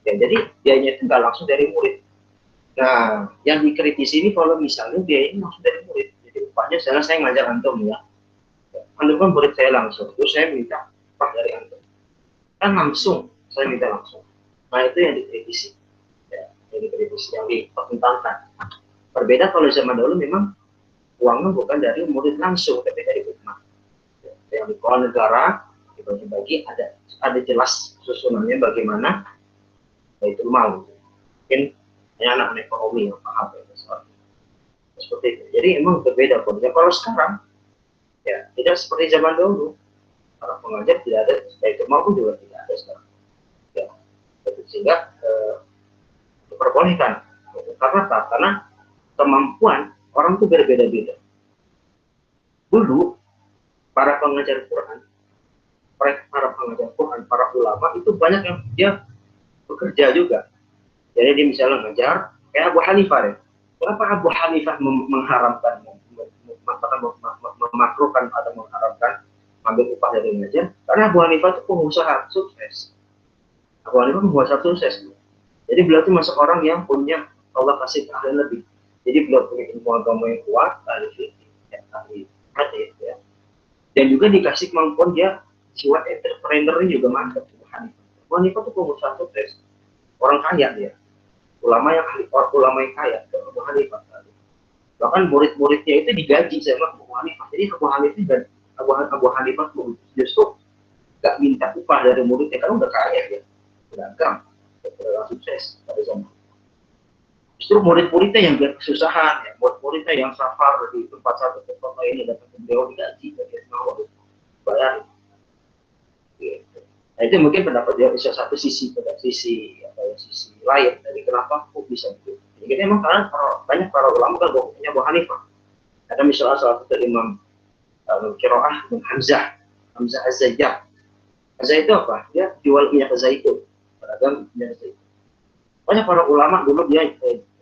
Ya, jadi biayanya itu nggak langsung dari murid. Nah, yang dikritisi ini kalau misalnya biayanya langsung dari murid. Jadi upahnya saya ngajar antum ya. Antum kan murid saya langsung, terus saya minta upah dari antum. Kan langsung, saya minta langsung. Nah, itu yang dikritisi. Ya, yang dikritisi, yang dipertentangkan. Berbeda kalau zaman dulu memang uangnya bukan dari murid langsung, tapi dari umat. Yang dikelola negara dibagi-bagi, ada jelas susunannya bagaimana itu mau. Mungkin hanya anak ekonomi yang paham ya, seperti itu. Jadi emang berbeda kondisinya. Kalau sekarang ya tidak seperti zaman dulu. Para pengajar tidak ada, itu mau juga tidak ada sekarang. Ya, sehingga diperbolehkan. Karena kemampuan orang itu berbeda-beda. Dulu para pengajar Quran, para ulama itu banyak yang dia bekerja juga. Jadi dia misalnya ngajar kayak Abu Hanifah ya. Kenapa Abu Hanifah mengharamkan, memakruhkan atau mengharamkan ambil upah dari ngajar? Karena Abu Hanifah itu pengusaha sukses. Abu Hanifah pengusaha sukses. Jadi beliau itu masuk orang yang punya Allah kasih keahlian lebih. Jadi beliau punya ilmu agama yang kuat, ahli fikih, ahli hadis ya. Dan juga dikasih kemampuan dia jiwa entrepreneur juga mantap. Abu Hanifah itu pengusaha sukses, orang kaya dia, ulama yang kaya, Abu Hanifah. Bahkan murid-muridnya itu digaji sama Abu Hanifah. Jadi Abu Hanifah itu justru gak minta upah dari muridnya karena udah kaya dia, beragam, sukses pada zaman. Justru murid-muridnya yang kesusahan, ya, murid-muridnya yang safar di tempat satu ke tempat lain datang ke beliau digaji, dari mau bayar. Gitu. Nah itu mungkin pendapat dia bisa satu sisi, pada sisi lain dari kenapa kok bisa begitu. Jadi memang karena banyak para ulama kan punya Abu Hanifah. Ada misalnya salah satu imam Qiraah Hamzah Az-Zayyah. Hamzah itu apa? Dia jual minyak zaitun, beragam minyak zaitun. Banyak para ulama dulu dia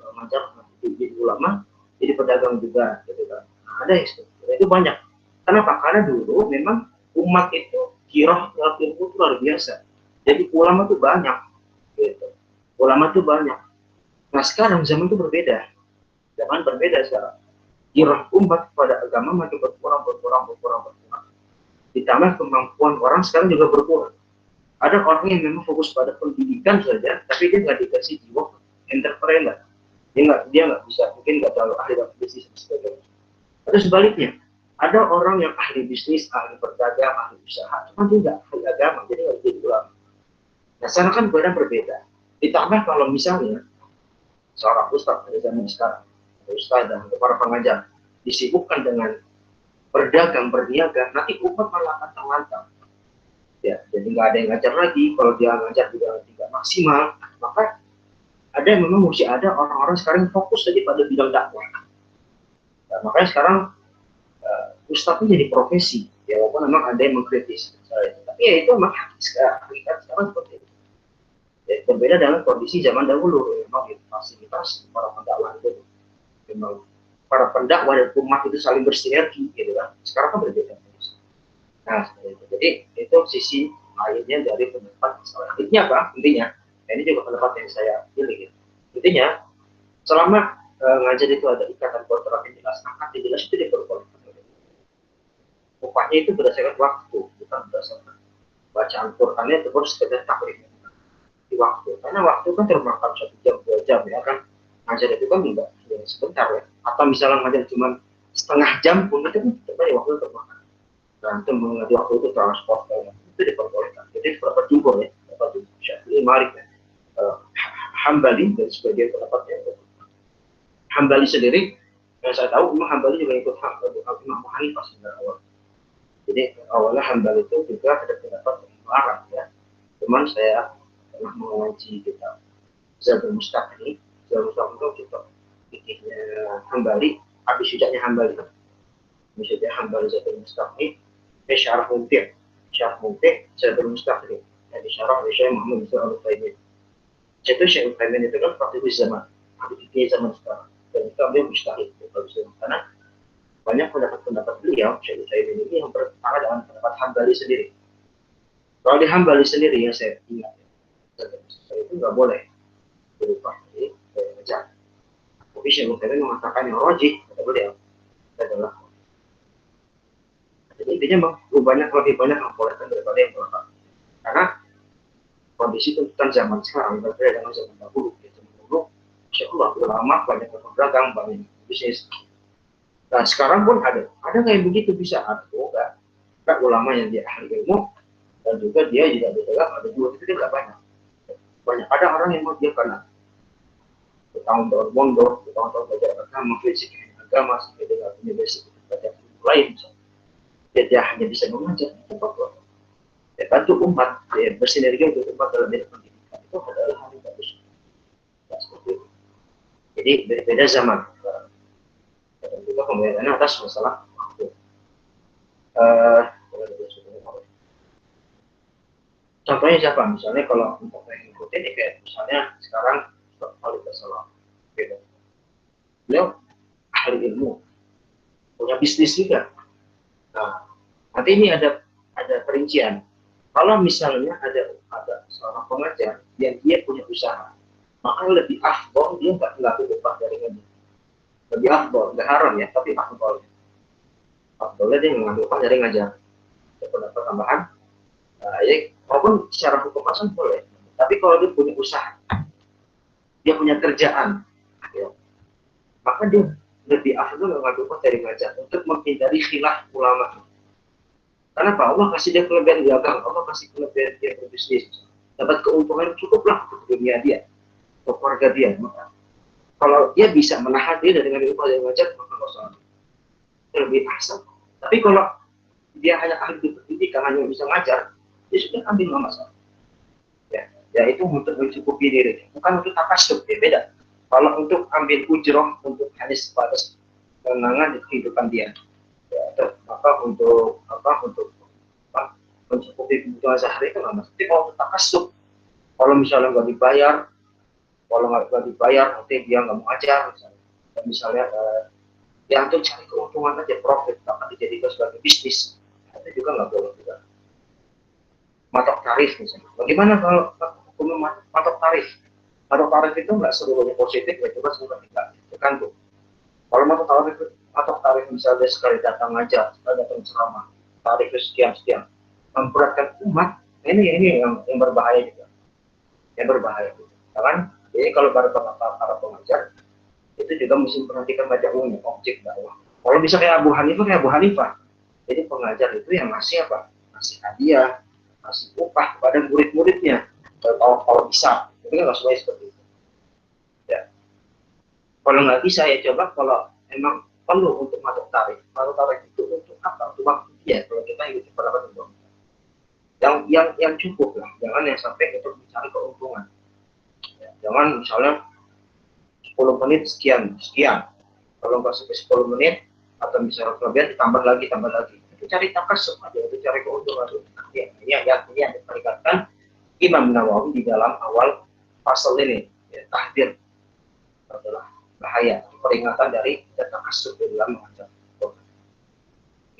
mengajar jadi ulama, jadi pedagang juga, gitu kan. Nah, ada itu banyak. Kenapa? Karena dulu memang umat itu kirah ilmu itu luar biasa. Jadi ulama itu banyak, gitu. Ulama itu banyak. Nah sekarang zaman itu berbeda, zaman berbeda sekarang. Kirah umat pada agama makin berkurang. Ditambah kemampuan orang sekarang juga berkurang. Ada orang yang memang fokus pada pendidikan saja, tapi dia nggak dikasih jiwa entrepreneur. Dia nggak bisa, mungkin nggak terlalu ahli dalam bisnis dan sebagainya. Atau sebaliknya, ada orang yang ahli bisnis, ahli berdagang, ahli usaha, cuma dia nggak ahli agama, jadi nggak jadi ulama. Nah, sekarang kan berbeda. Ditambah kalau misalnya seorang ustadz pada zaman sekarang, ustadz dan para pengajar disibukkan dengan berniaga, nanti umat malah akan terlantar. Ya, jadi nggak ada yang ngajar lagi. Kalau dia ngajar juga tidak maksimal, maka memang mesti ada orang-orang sekarang fokus saja pada bidang dakwah. Nah, makanya sekarang ustadz jadi profesi, ya walaupun memang ada yang mengkritis. Tapi ya itu memang hakikat sekarang seperti itu. Ya, berbeda dengan kondisi zaman dahulu, memang fasilitas para pendakwah itu, memang para pendakwah dan umat itu saling bersinergi, gitu kan. Sekarang kan berbeda. Nah, jadi itu sisi lainnya dari pendapat masalah. Intinya apa? Intinya, ini juga pendapat yang saya pilih. Gitu. Intinya, selama ngajar itu ada ikatan kontrak yang jelas, akad yang jelas itu diperbolehkan. Upahnya itu berdasarkan waktu, bukan berdasarkan bacaan Qurannya itu harus sekedar takrif di waktu. Karena waktu kan termakan 1 jam, 2 jam ya kan. Ngajar itu kan juga sebentar ya. Atau misalnya ngajar cuma setengah jam pun itu kan waktu termakan. Berantem mengenai waktu itu transport itu diperbolehkan. Jadi pendapat jumhur ya, pendapat jumhur Syafi'i, Malik, ya. Hambali dan sebagian pendapatnya. Hambali sendiri, yang saya tahu Imam Hambali juga ikut Imam Hanifah sebenarnya awal. Jadi awalnya Hambali itu juga ada pendapat yang melarang ya. Cuman saya pernah mengaji kitab Zadul Mustaq ini, Zadul Mustaq itu kitab fikihnya Hambali, habis sujudnya Hambali. Misalnya Hambali Zadul Mustaq ini, syarah mungkin Zadul Mustaq ini, yang disyarah oleh Syekh Muhammad bin Al-Utsaimin. Jadi Syekh Utsaimin itu kan praktik zaman, ahli fikih zaman sekarang. Dan itu beliau mustahil karena banyak pendapat beliau Syekh Utsaimin ini yang bertentangan dengan pendapat Hambali sendiri. Kalau di Hambali sendiri yang saya ingat, itu nggak boleh berubah jadi ngajak. Tapi Syekh Utsaimin mengatakan yang rajih kata beliau adalah jadi intinya lebih banyak membolehkan daripada yang melarang. Karena kondisi tuntutan zaman sekarang berbeda dengan zaman dahulu. Zaman dahulu, insya Allah ulama banyak berdagang, banyak bisnis. Nah sekarang pun ada kayak begitu bisa ada enggak ulama yang dia ahli ilmu dan juga dia juga berdagang ada dua itu tidak banyak. Ada orang yang mau dia karena bertahun-tahun mondok, bertahun-tahun belajar agama, fisik agama sampai dia punya basic belajar lain. Dia hanya bisa mengajar di tempat lain. Bantu umat bersinergi untuk umat dalam bidang pendidikan itu adalah hal yang bagus. Ya, seperti itu. Jadi berbeda zaman. Dan juga pembayarannya atas masalah waktu. Contohnya siapa? Misalnya kalau untuk mengikuti ini kayak misalnya sekarang kualitas salam. Gitu. Beliau ahli ilmu, punya bisnis juga. Nah, nanti ini ada perincian. Kalau misalnya ada seorang pengajar yang dia punya usaha, maka lebih afdol dia nggak upah dari gaji. Lebih afdol, nggak haram ya, tapi afdol. Afdolnya dia mengambil upah dari ngajar. Ada pendapat tambahan, ya, maupun secara hukum asal boleh. Tapi kalau dia punya usaha, dia punya kerjaan, ya, maka dia lebih afdol mengambil upah dari ngajar untuk menghindari khilaf ulama. Kenapa? Allah kasih dia kelebihan dagang, Allah kasih kelebihan dia berbisnis, dapat keuntungan cukuplah untuk dunia dia, untuk keluarga dia. Maka kalau dia bisa menahan dia dari ngambil upah yang wajar, maka nggak usah. Itu lebih asal. Tapi kalau dia hanya ahli pendidikan, hanya bisa ngajar, dia sudah ambil nggak masalah. Ya itu untuk mencukupi diri, bukan untuk takasub, ya beda. Kalau untuk ambil ujroh untuk hanya sebatas menangani kehidupan dia. Ya, untuk mencukupi kebutuhan sehari itu nggak mesti. Kalau untuk takasub, kalau misalnya nggak dibayar, nanti dia nggak mau ajar misalnya ya untuk cari keuntungan aja, profit, akan dijadikan sebagai bisnis, itu juga nggak boleh juga. Matok tarif misalnya, bagaimana kalau hukum matok tarif? Matok tarif itu nggak seluruhnya positif, ya coba seluruh tidak tergantung. Kalau matok tarif misalnya sekali datang aja, sekali datang ceramah, tarif sekian memberatkan umat, ini yang berbahaya juga, kan? Jadi kalau para pengajar itu juga mesti memperhatikan baca umum, objek dakwah. Kalau bisa kayak Abu Hanifah, jadi pengajar itu yang ngasih apa? Ngasih hadiah, ngasih upah kepada murid-muridnya. Kalau bisa, itu kan nggak sesuai seperti itu. Ya. Kalau nggak bisa ya coba kalau emang perlu untuk matok tarif itu untuk apa? Untuk waktu dia. Kalau kita ikut pendapat itu, yang cukup lah, jangan yang sampai untuk mencari keuntungan. Ya, jangan misalnya 10 menit sekian. Kalau nggak sampai 10 menit atau misalnya kelebihan ditambah lagi. Itu cari takasub aja, itu cari keuntungan. Ya, ini yang diperingatkan Imam Nawawi di dalam awal pasal ini, ya, tahdir adalah bahaya, peringatan dari takasub di dalam mengajar.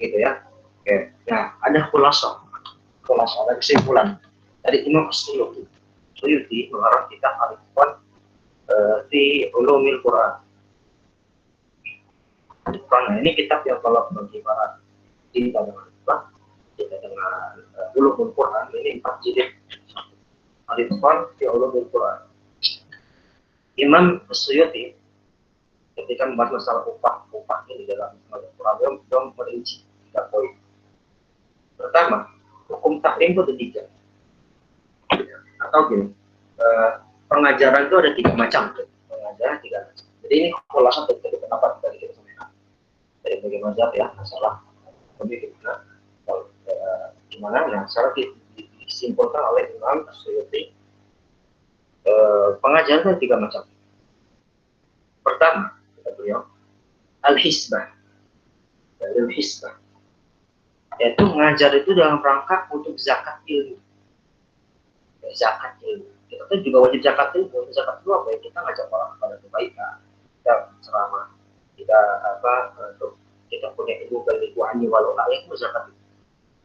Gitu ya. Oke. Nah, ada khulasa, ada kesimpulan dari Imam Suyuti mengarang kitab Al-Ikhwan di Ulumil Quran. Nah, ini kitab yang kalau bagi para cinta dengan Ulumul Quran, ini 4 jilid. Al-Ikhwan di Ulumil Quran. Imam Suyuti ketika membahas masalah upah ini dalam Al-Quran, dia merinci 3 poin. Pertama, hukum taklim itu ada 3. Atau gini, pengajaran itu ada 3 macam. Pengajaran 3 macam. Jadi ini khulasan dari pendapat dari kita semua. Dari berbagai mazhab ya, masalah lebih gimana? Nah, secara disimpulkan oleh Imam As-Suyuti, pengajaran itu ada 3 macam. Pertama, kata beliau, al-hisbah. Al-hisbah. Yaitu mengajar itu dalam rangka untuk zakat ilmu. Zakat ilmu. Kita kan juga wajib zakat ilmu. Zakat itu apa ya? Kita ngajak orang kepada kebaikan. Kita ceramah. Kita untuk kita punya ilmu bagi wani walau itu zakat ilmu.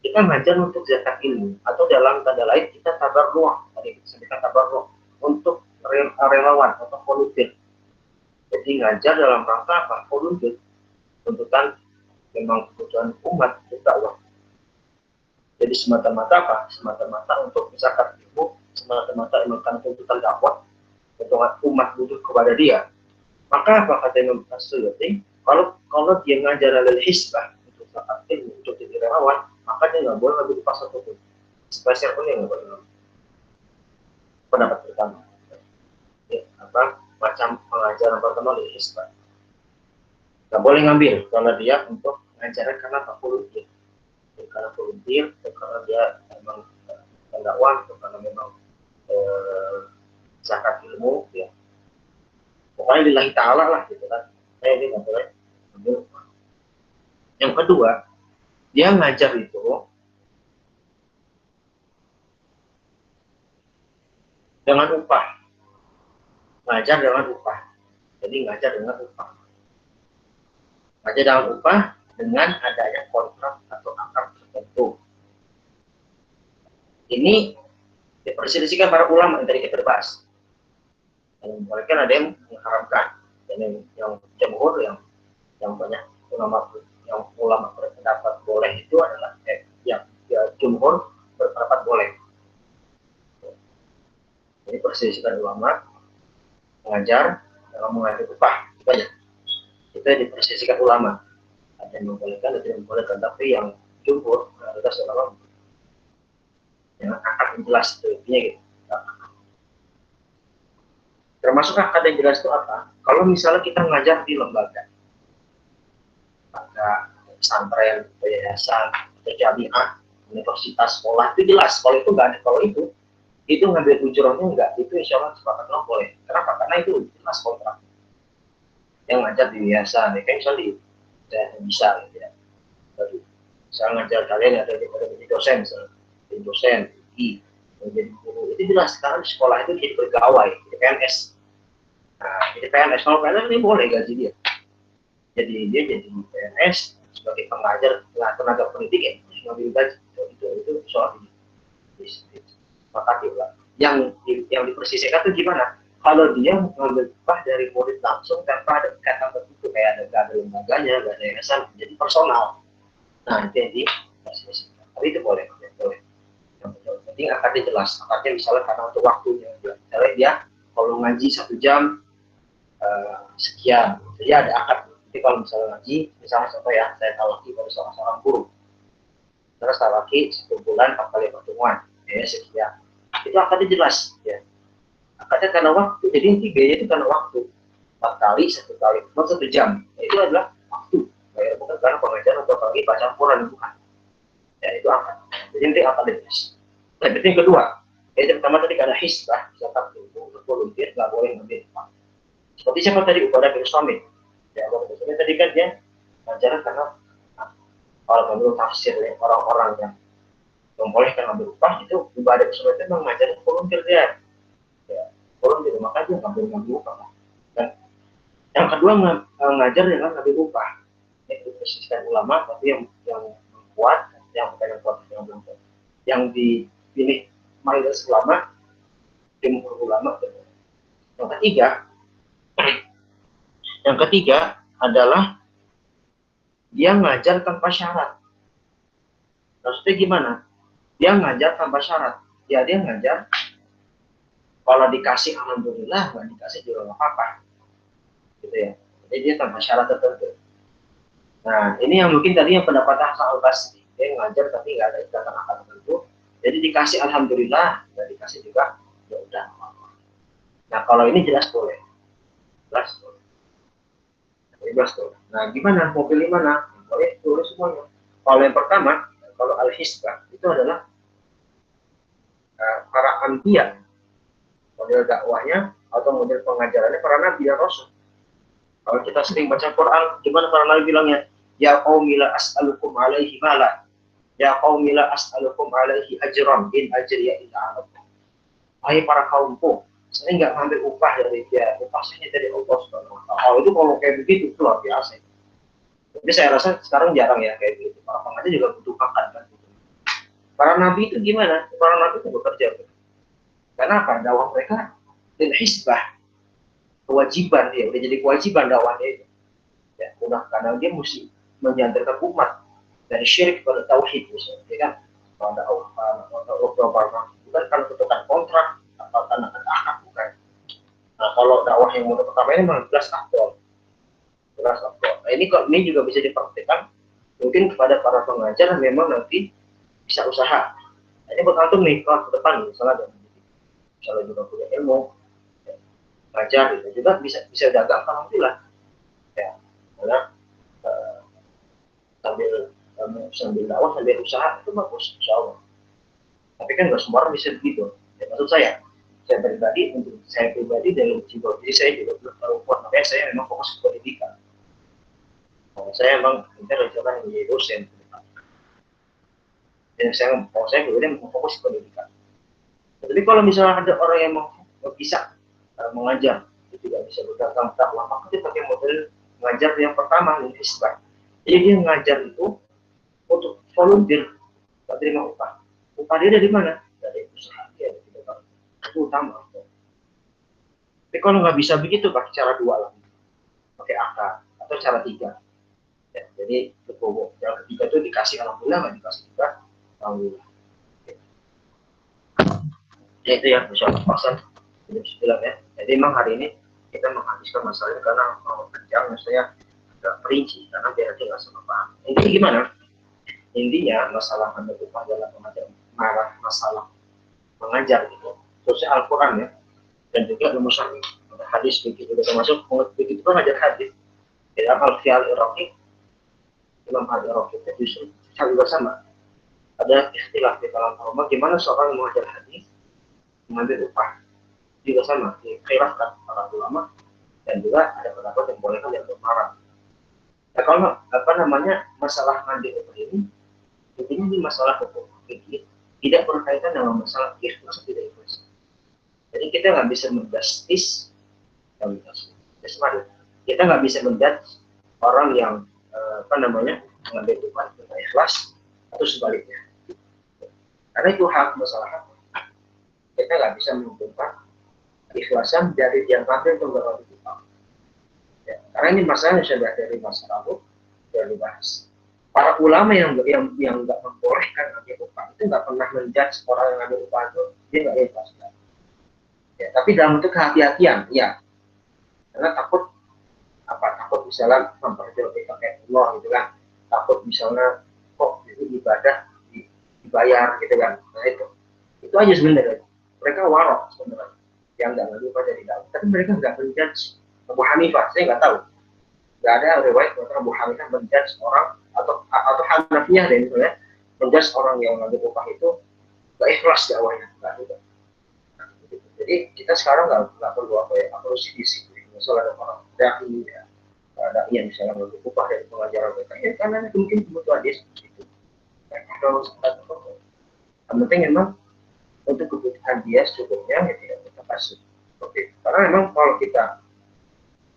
Kita ngajar untuk zakat ilmu. Atau dalam tanda lain kita tabarruh. Tadi kita tabarruh untuk relawan atau volunteer. Jadi ngajar dalam rangka apa? Volunteer. Tuntutan memang kebutuhan umat kita Allah. Jadi semata-mata apa? Semata-mata untuk zakat ilmu, semata-mata memang tuntutan dakwah, tuntutan umat butuh kepada dia. Maka apa kata Imam As-Suyuti? Kalau dia ngajar al-hisbah untuk zakat ilmu, untuk jadi relawan, maka dia nggak boleh lebih pas satu pun. Spesial pun dia nggak boleh. Pendapat pertama. Ya, macam pengajaran pertama al-hisbah. Nggak boleh ngambil kalau dia untuk ngajaran karena tak volunteer. Karena volunteer, karena dia memang dakwah, karena memang zakat ilmu, ya. Pokoknya lillahi ta'ala lah, gitu kan. Ini nggak boleh ngambil. Yang kedua, dia ngajar itu dengan upah. Ngajar dengan upah. Jadi ngajar dengan upah. Ngajar dengan upah dengan adanya kontrak atau akad tertentu. Ini diperselisihkan para ulama yang tadi kita bahas. Mereka ada yang mengharamkan, dan yang jumhur yang banyak ulama berpendapat boleh itu adalah jumhur berpendapat boleh. Jadi perselisihkan ulama mengajar dalam mengajar upah itu aja. Itu diperselisihkan ulama. Ada yang membolehkan, ada yang membolehkan, tapi yang jumhur mayoritas ulama yang akan jelas itu gitu. Termasuk akad yang jelas itu apa? Kalau misalnya kita ngajar di lembaga, ada pesantren, yayasan, atau jamiah, universitas, sekolah, itu jelas. Kalau itu nggak ada, kalau itu ngambil ujurnya enggak, itu insya Allah sepakat boleh. Kenapa? Karena itu jelas kontrak. Yang ngajar di yayasan, ya kan misalnya bisa gitu ya. Jadi, saya ngajar kalian ada jadi dosen, jadi dosen, menjadi guru, itu jelas. Sekarang di sekolah itu jadi pegawai, jadi PNS. Nah, jadi PNS, kalau PNS ini boleh gaji dia. Jadi dia jadi PNS sebagai pengajar, tenaga pendidik ya, ngambil gaji. Itu soal ini. Maka juga yang dipersisihkan itu gimana? Kalau dia mengambil upah dari murid langsung tanpa ada kata tertentu, kayak ada lembaganya, ada yayasan, jadi personal. Nah, itu yang dipersisihkan. Tapi itu boleh. Yang penting akadnya jelas. Akadnya misalnya karena untuk waktunya. Misalnya dia kalau ngaji 1 jam sekian, jadi ada akad. Jadi kalau misalnya ngaji, misalnya contoh ya, saya talaki pada seorang guru. Terus talaki 1 bulan 4 kali pertemuan, ya sekian. Itu akadnya jelas, ya. Akadnya karena waktu, jadi inti biaya itu karena waktu. 4 kali, 1 kali, 1 jam. Itu adalah waktu. Bukan karena pengajaran atau lagi baca Quran, bukan. Ya, itu akad. Jadi inti akadnya jelas. Nah, itu yang kedua. Yang pertama tadi karena hisbah, zakat itu untuk volunteer, nggak boleh ngambil upah. Seperti siapa tadi, Ubadah bin Samit. Ya, Ubadah bin Samit tadi kan dia ngajaran karena kalau menurut tafsir ya, orang-orang yang membolehkan ngambil upah itu Ubadah bin Samit itu mengajar volunteer dia. Ya, volunteer, maka dia ngambil upah. Dan yang kedua mengajar dengan ngambil upah. Itu persiskan ulama, tapi yang kuat, yang bukan yang kuat, yang dipilih mayoritas ulama, jumhur ulama. Yang ketiga adalah dia ngajar tanpa syarat. Maksudnya gimana? Dia ngajar tanpa syarat. Ya, dia ngajar kalau dikasih alhamdulillah, nggak dikasih juga nggak apa-apa. Gitu ya. Jadi dia tanpa syarat tertentu. Nah, ini yang mungkin tadi yang pendapat Hasan Al-Basri. Dia ngajar tapi nggak ada ikatan akad tertentu. Jadi dikasih alhamdulillah, dan dikasih juga ya udah. Nah kalau ini jelas boleh, jelas boleh, jelas boleh. Nah gimana? Mau pilih mana? Boleh boleh semuanya. Kalau yang pertama, kalau al-hisbah itu adalah para anbiya, model dakwahnya atau model pengajarannya para nabi dan rasul. Kalau kita sering baca Quran, gimana para nabi bilangnya? Ya qaumi la as'alukum alaihi mala. Ya qaumi la as'alukum alaihi ajran in ajriya illa 'ala Allah. Hai para kaumku, saya nggak ngambil upah dari dia, upahnya dari Allah Subhanahu wa taala. Itu kalau kayak begitu itu luar biasa. Jadi saya rasa sekarang jarang ya kayak gitu. Para pengajar juga butuh makan kan. Para nabi itu gimana? Para nabi itu bekerja. Karena apa? Dakwah mereka dan hisbah, kewajiban dia, udah jadi kewajiban dakwahnya itu. Ya, udah kadang dia mesti menyandarkan umat dari syirik pada tauhid misalnya, ya kan? Pada Allah, bukan kalau ketukan kontrak atau tanah akad bukan. Nah, kalau dakwah yang model pertama ini memang jelas afdol, jelas afdol. Nah, ini juga bisa dipraktikkan mungkin kepada para pengajar memang nanti bisa usaha. Nah, ini bergantung nih kalau ke depan misalnya juga punya ilmu, ya, ngajar gitu juga bisa dagang alhamdulillah. Ya, karena uh, sambil sambil dakwah sambil usaha itu bagus insya Allah. Tapi kan nggak semua orang bisa begitu. Ya, maksud saya pribadi dalam jiwa diri saya juga belum terlalu kuat. Makanya saya memang fokus ke pendidikan. Saya memang rencana menjadi dosen. Dan saya kemudian fokus ke pendidikan. Tapi kalau misalnya ada orang yang mau bisa mengajar, itu juga bisa bertahun-tahun lama, maka dia pakai model mengajar yang pertama, yang hisbah. Jadi dia mengajar itu untuk volunteer, nggak terima upah. Upah dia dari mana? Dari usaha dia, itu utama. Tapi kalau nggak bisa begitu, pakai cara dua lagi, pakai akad atau cara tiga. Ya, jadi yang ketiga itu dikasih alhamdulillah, nggak dikasih juga alhamdulillah. Ya itu ya, insya Allah pasal jam 9 ya. Jadi memang hari ini kita menghabiskan masalahnya karena panjang, saya agak perinci karena biar nanti nggak salah paham. Intinya gimana? Intinya masalah anda upah dalam mengajar, masalah mengajar gitu. Khususnya Al-Quran ya, dan juga ilmu syar'i. Hadis begitu termasuk begitu mengajar hadis. Dalam Al-Fi'al Iraqi, Imam Al-Iraqi itu justru juga sama. Ada istilah di kalangan ulama gimana seorang mengajar hadis mengambil upah juga sama dikhilafkan para ulama dan juga ada pendapat yang bolehkan yang bermarah. Nah, kalau apa namanya masalah ngambil upah ini intinya ini masalah hukum fikih tidak berkaitan dengan masalah ikhlas atau tidak ikhlas. Jadi kita nggak bisa menjustis kita nggak bisa menjudge orang yang apa namanya mengambil upah itu ikhlas atau sebaliknya. Karena itu hak masalah hak. Kita nggak bisa menentukan ikhlasan dari yang ngambil atau nggak ngambil upah. Ya, karena ini masalah yang sudah dari masa lalu sudah dibahas. Para ulama yang nggak membolehkan ngambil upah itu nggak pernah menjudge orang yang ngambil upah itu dia nggak ikhlas. Ya, tapi dalam bentuk kehati-hatian, ya, karena takut takut misalnya memperjualbelikan Allah gitu kan, takut misalnya kok itu ibadah dibayar gitu kan. Nah itu aja sebenarnya mereka warok sebenarnya yang nggak ngambil upah dari dalam, tapi mereka nggak menjudge Abu Hanifah. Saya nggak tahu, nggak ada riwayat bahwa Abu Hanifah menjudge orang atau Hanafiyah deh misalnya menjudge orang yang ngambil upah itu nggak ikhlas dakwahnya, nggak juga. Nah, gitu. Jadi kita sekarang nggak perlu perlu sih misalnya ada orang dai ya, ada yang misalnya ngambil upah dari pengajaran mereka ya karena mungkin kebutuhan dia seperti itu. Kalau yang penting memang untuk kebutuhan dia secukupnya ya tidak kita kasih. Oke, karena memang kalau kita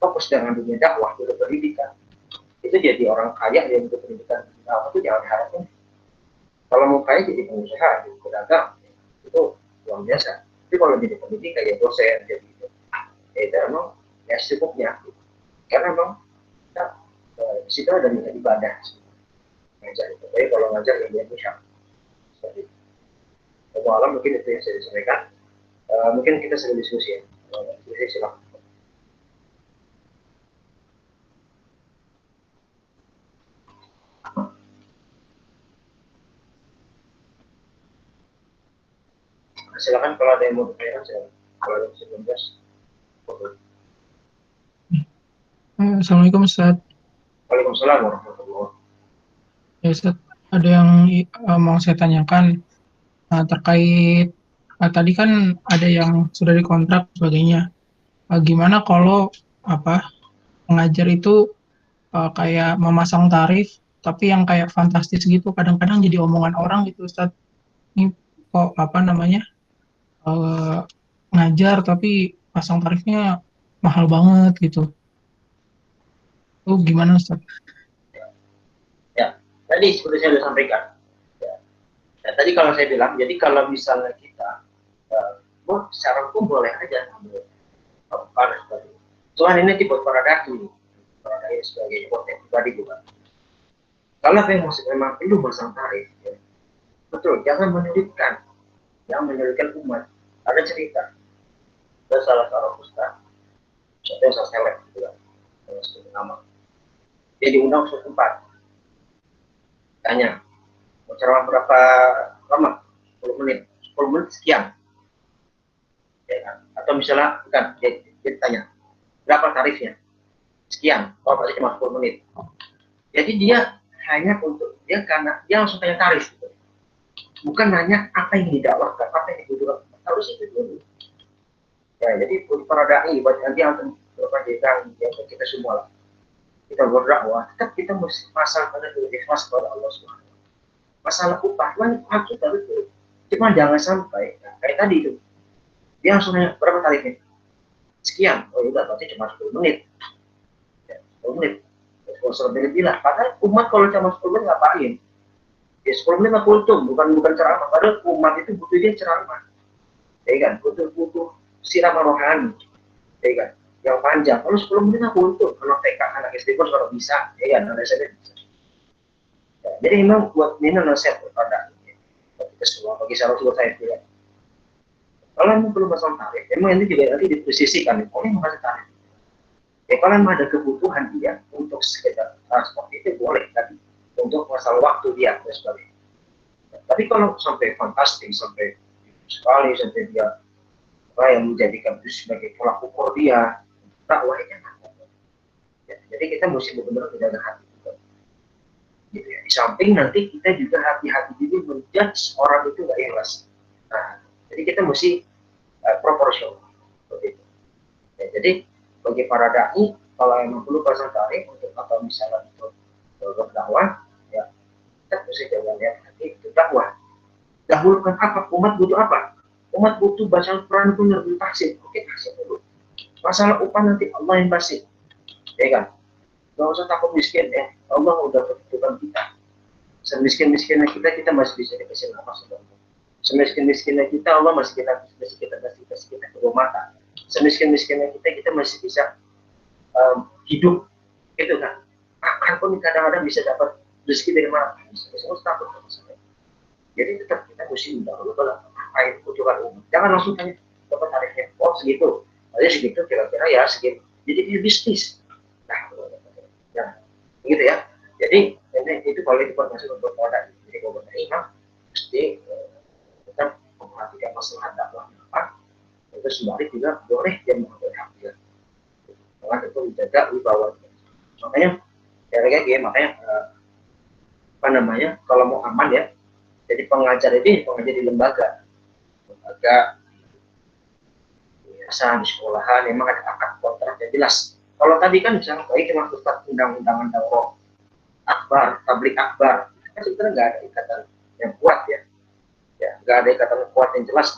fokus dengan dunia dakwah untuk pendidikan itu jadi orang kaya yang untuk pendidikan dakwah itu jangan harapin kalau mau kaya jadi pengusaha jadi pedagang itu luar biasa. Tapi kalau jadi pendidikan ya dosen jadi itu memang ya secukupnya gitu. Karena memang kita di situ ada ibadah ngajar itu. Tapi kalau ngajar ya dia bisa seperti itu. Malam mungkin itu yang saya sampaikan. Mungkin kita sedang diskusi ya. Diskusi silakan. Silakan kalau ada yang mau bertanya, silakan. Kalau ada yang 19, boleh. Assalamualaikum Ustaz. Waalaikumsalam warahmatullahi wabarakatuh. Ya Ustaz, ada yang mau saya tanyakan terkait tadi kan ada yang sudah dikontrak sebagainya. Gimana kalau apa pengajar itu kayak memasang tarif tapi yang kayak fantastis gitu, kadang-kadang jadi omongan orang gitu Ustaz. Ini kok apa namanya eh, ngajar tapi pasang tarifnya mahal banget gitu. Itu gimana Ustaz? Ya, tadi seperti saya sudah sampaikan. Ya. Ya, tadi kalau saya bilang, jadi kalau misalnya kita, secara hukum boleh aja ambil panas tadi. Cuman ini tipe para daki, para daki sebagai konten pribadi juga. Kalau memang perlu pasang tarif, ya. Betul, jangan menyulitkan umat. Ada cerita, ada salah seorang ustaz, satu yang saya seleb, gitu kan, nama. Dia diundang suatu tempat, tanya, mau ceramah berapa lama? 10 menit, 10 menit sekian. Ya kan? Atau misalnya, bukan, dia tanya, berapa tarifnya? Sekian, kalau tadi cuma 10 menit. Jadi dia hanya untuk, dia karena, dia langsung tanya tarif. Gitu. Bukan nanya apa yang didakwahkan, apa yang dibutuhkan. Harus itu dulu. Ya, jadi para dai, nanti akan berpanjang ya, kita semua lah. Kita berdakwah, tetap kita mesti pasang pada ikhlas kepada Allah Subhanahu. Masalah upah kan hak kita betul. Cuma jangan sampai nah, kayak tadi itu dia langsung nanya berapa tarifnya sekian, oh udah berarti cuma 10 menit ya, 10 menit sponsor bila padahal umat kalau cuma 10 menit ngapain ya 10 menit mah kultum bukan ceramah padahal umat itu butuh dia ceramah ya kan butuh siraman rohani ya kan yang panjang kalau 10 menit mah kultum kalau TK anak SD pun kalau bisa ya kan ada saya bisa ya, jadi memang buat ini nasihat kepada kita semua bagi saya juga kalau emang perlu pasang tarif, emang ini juga nanti diposisikan, oleh masang tarif. Ya kalau emang ada kebutuhan dia untuk sekedar transport itu boleh, tapi untuk masalah waktu dia dan sebagainya. Tapi kalau sampai fantastik, sampai sekali, sampai dia yang menjadikan itu sebagai tolak ukur dia, dakwahnya ya, jadi kita mesti benar-benar menjaga hati kita. Gitu ya. Di samping nanti kita juga hati-hati juga menjudge orang itu nggak ikhlas. Nah, jadi kita mesti proporsional. Seperti itu. Ya, jadi bagi para dai kalau memang perlu pasang tarif untuk atau misalnya untuk berdakwah ya kita mesti jaga lihat nanti itu dakwah dahulukan apa umat butuh apa umat butuh baca Quran itu ngerti tafsir oke tafsir dulu masalah upah nanti Allah yang pasti ya kan nggak usah takut miskin ya Allah udah tentukan kita semiskin-miskinnya kita masih bisa dikasih nafas semiskin-miskinnya kita Allah masih kita kedua mata semiskin-miskinnya kita masih bisa hidup gitu kan akan pun kadang-kadang bisa dapat rezeki dari mana bisa takut jadi tetap kita mesti mendahulukan apa yang kebutuhan umum jangan langsung tanya berapa tarifnya oh segitu aja segitu kira-kira ya segitu jadi ini bisnis nah ya gitu ya jadi ini itu kalau itu masuk untuk produk jadi kalau imam mesti tetap memperhatikan masalah dakwah apa itu sembari juga boleh dia mengambil hak dia karena itu menjaga wibawa makanya ya kayak gini makanya apa namanya kalau mau aman ya jadi pengajar ini pengajar di lembaga yayasan di sekolahan memang ada akad kontrak yang jelas kalau tadi kan misalnya baik cuma ustaz undang-undangan dakwah akbar tablik akbar kan sebenarnya nggak ada ikatan yang kuat ya nggak ada ikatan kuat yang jelas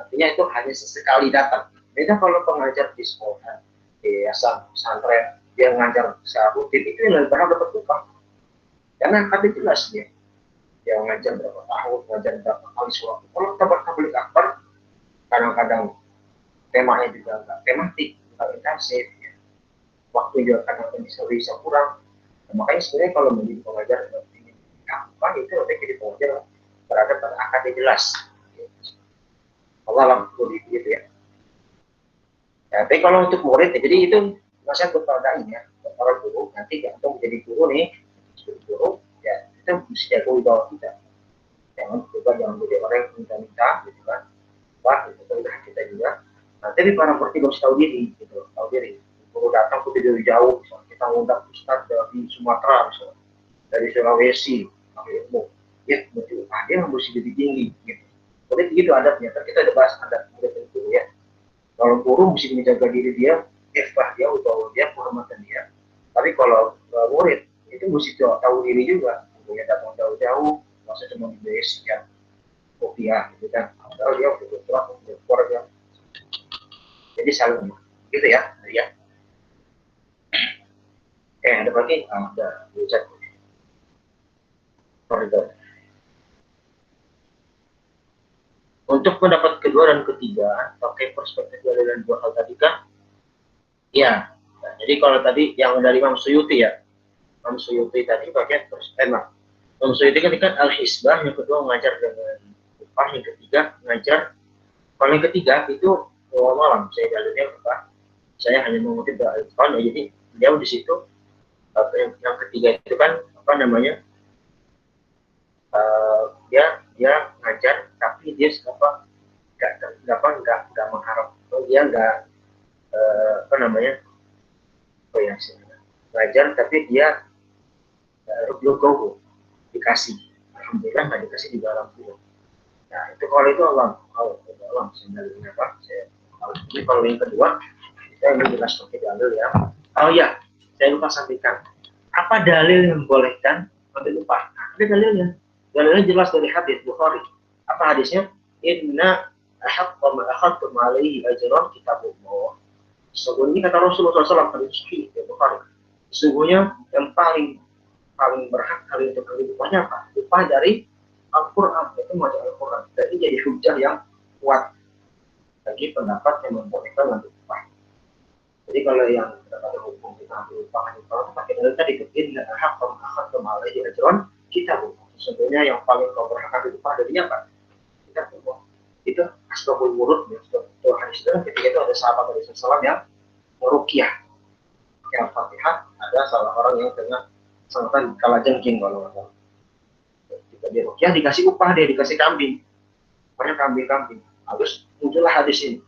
artinya itu hanya sesekali datang beda kalau pengajar di sekolah di yayasan pesantren dia ngajar secara rutin itu yang lebih berhak dapat upah karena akadnya jelas dia yang ngajar berapa tahun ngajar berapa kali suatu kalau tablik akbar kadang-kadang temanya juga nggak tematik nggak intensif ya. Waktu juga kadang-kadang bisa kurang nah, makanya sebenarnya kalau menjadi pengajar apa itu nanti jadi pengajar berada pada akadnya jelas Allah alam begitu ya. Tapi kalau untuk murid ya, jadi itu nasihat kepada ini ya para guru nanti kalau menjadi guru nih jadi guru ya kita mesti jaga wibawa kita jangan juga jangan jadi orang yang minta-minta gitu kan tapi para seperti harus tahu diri, gitu, tahu diri. Guru datang ke dari jauh, misalnya kita ngundang ustadz dari Sumatera, misalnya, dari Sulawesi, ilmu, ya, betul. Dia mesti lebih tinggi, gitu. Boleh begitu adatnya, kan kita ada bahas adat itu ya. Kalau guru mesti menjaga diri dia, ikhlas dia, atau dia, penghormatan dia. Tapi kalau murid itu mesti tahu diri juga, dia datang jauh-jauh, masa cuma dibayar sekian rupiah, gitu kan. Kalau dia udah tua, udah keluarga. Jadi saling gitu ya, ya. Ada lagi, ada chat. Untuk pendapat kedua dan ketiga, pakai perspektif dari dua hal tadi kan, ya. Nah, jadi kalau tadi yang dari Imam Suyuti ya, Imam Suyuti tadi pakai Imam Suyuti kan al-hisbah, yang kedua mengajar dengan upah, yang ketiga mengajar. Kalau yang ketiga itu malam, saya dalilnya apa? Saya hanya mengutip dari Al-Quran, ya, jadi dia di situ yang ketiga itu kan apa namanya? Dia ngajar tapi dia nggak mengharap, dia nggak apa namanya, ya ngajar tapi dia dikasih, alhamdulillah nggak dikasih di dalam film. Nah itu kalau itu Allah saya apa saya. Jadi kalau yang kedua kita ingin jelas pakai dalil ya. Oh ya, saya lupa sampaikan apa dalil yang membolehkan ambil upah. Nah, ada dalilnya. Dalilnya jelas dari hadis Bukhari. Apa hadisnya? Inna ahaqqa ma akhadtum alaihi ajran kitabullah. Sesungguhnya kata Rasulullah SAW hadis sahih Bukhari. Sesungguhnya yang paling berhak kali untuk kali upahnya apa? Upah dari Al-Quran, itu macam Al-Quran. Jadi jadi hujah yang kuat bagi pendapat yang membolehkan untuk upah. Jadi kalau yang terdapat hukum kita ambil upah itu pakai dalil tadi inna ahaqqa ma akhadtum alaihi ajran kitabullah. Sesungguhnya yang paling kau berhak ambil upah darinya apa? Kitabullah. Itu asbabul wurud ya. Itu hadis itu ketika itu ada sahabat dari Rasulullah yang meruqyah. Yang Fatihah ada salah orang yang kena sangatan kalajengking kalau nggak salah. Ketika dia ruqyah dikasih upah, dia dikasih kambing, banyak kambing. Terus muncullah hadis ini.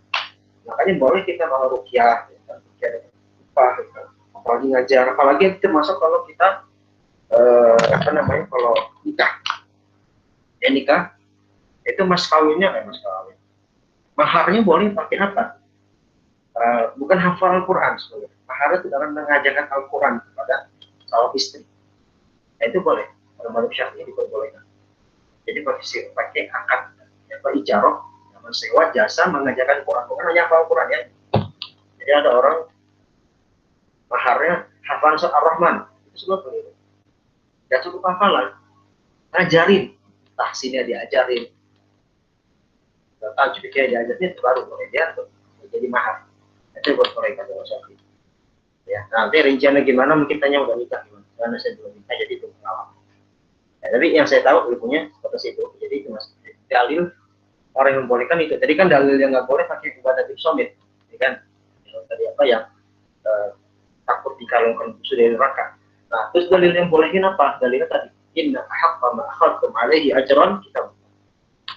Makanya boleh kita kalau ruqyah, upah, apalagi ngajar, apalagi itu masuk kalau kita apa namanya kalau nikah, ya nikah itu mas kawinnya maharnya boleh pakai apa? Bukan hafal Al-Quran sebenarnya. Maharnya itu dalam mengajarkan Al-Quran kepada calon istri. Nah, itu boleh. Kalau mazhab Syafi'i diperbolehkan. Jadi pakai akad apa ijarah, sewa jasa mengajarkan Quran. Bukan hanya hafal Quran ya. Jadi ada orang maharnya hafal surat Ar-Rahman. Itu semua boleh. Gak cukup hafalan, ngajarin. Tahsinnya diajarin. Tajwidnya diajarin itu baru boleh dia jadi mahar. Itu boleh kata Syafi'i. Ya, nanti rinciannya gimana mungkin tanya udah nikah gimana. Karena saya belum nikah jadi belum pengalaman. Ya, tapi yang saya tahu ilmunya seperti itu. Jadi itu mas dalil orang yang membolehkan itu. Tadi kan dalil yang nggak boleh pakai ibadah somit, ya kan? Tadi apa yang takut dikalungkan musuh dari neraka. Nah, terus dalil yang bolehin apa? Dalilnya tadi inna ahaqqa ma akhadtum alaihi ajran kitab.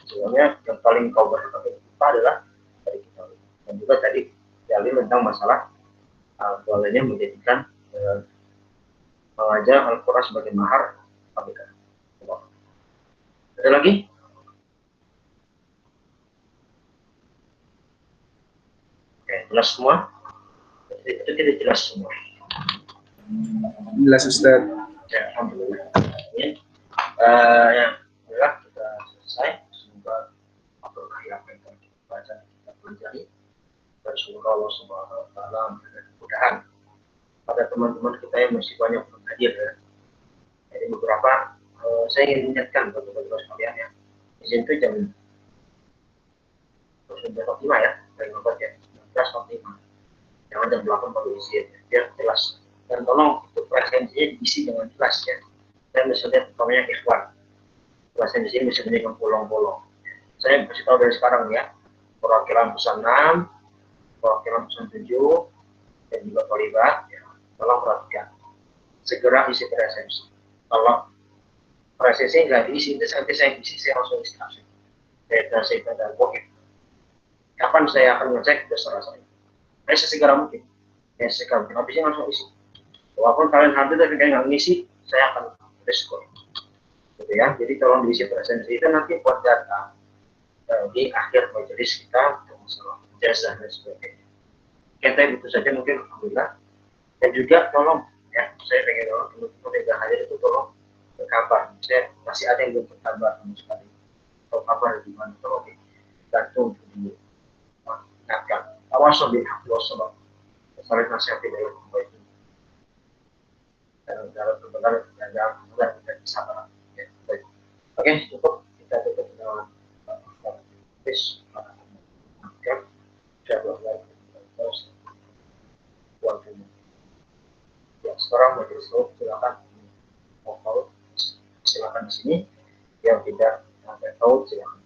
Sebenarnya yang paling kau berhak adalah dari kitab. Dan juga tadi dalil tentang masalah bolehnya menjadikan mengajar Al-Quran sebagai mahar pernikahan. Ada lagi? Oke, jelas semua? Itu tidak jelas semua. Jelas Ustaz. Ya, alhamdulillah. Ya, kita selesai. Semoga apakah yang kita baca kita pelajari dan semoga Allah Subhanahu Wa Taala memberikan kemudahan pada teman-teman kita yang masih banyak belum hadir ya. Jadi beberapa saya ingin ingatkan buat teman-teman sekalian ya. Izin itu jam 9.05 ya, dari obat ya, 19.05. Jangan jam 8 baru isi ya, biar jelas. Dan tolong itu presensinya diisi dengan jelas ya. Saya misalnya utamanya ikhwan. Presensinya misalnya dengan bolong-bolong. Saya kasih tahu dari sekarang ya. Perwakilan pesan 6, perwakilan pesan 7, dan juga terlibat ya. Tolong perhatikan. Segera isi presensi. Kalau presensi nggak diisi, nanti saya isi, saya langsung isi absen. Saya dan poin. kapan saya akan ngecek terserah saya. Saya sesegera mungkin. Ya segera mungkin. Habisnya langsung isi. Walaupun kalian hampir tapi kalian nggak ngisi, saya akan respon. Gitu ya. Jadi tolong diisi presensi itu nanti buat data di akhir majelis kita untuk masalah jasa dan sebagainya. Kita itu saja mungkin alhamdulillah. Dan juga tolong ya, saya pengen tolong teman-teman yang hadir itu tolong berkabar. Saya masih ada yang belum berkabar sama sekali. Kalau kabar di mana tolong dibantu untuk diingatkan. Awas bil haqq wassalam. Saling nasihati dari yang baik. Dan dalam kebenaran dan dalam kebenaran kita sabar. Ya, baik. Oke, cukup kita tutup dengan tes makan. Insyaallah terus waktu. Ya, sekarang majelis silakan mau silakan di sini. Yang tidak sampai tahu silakan.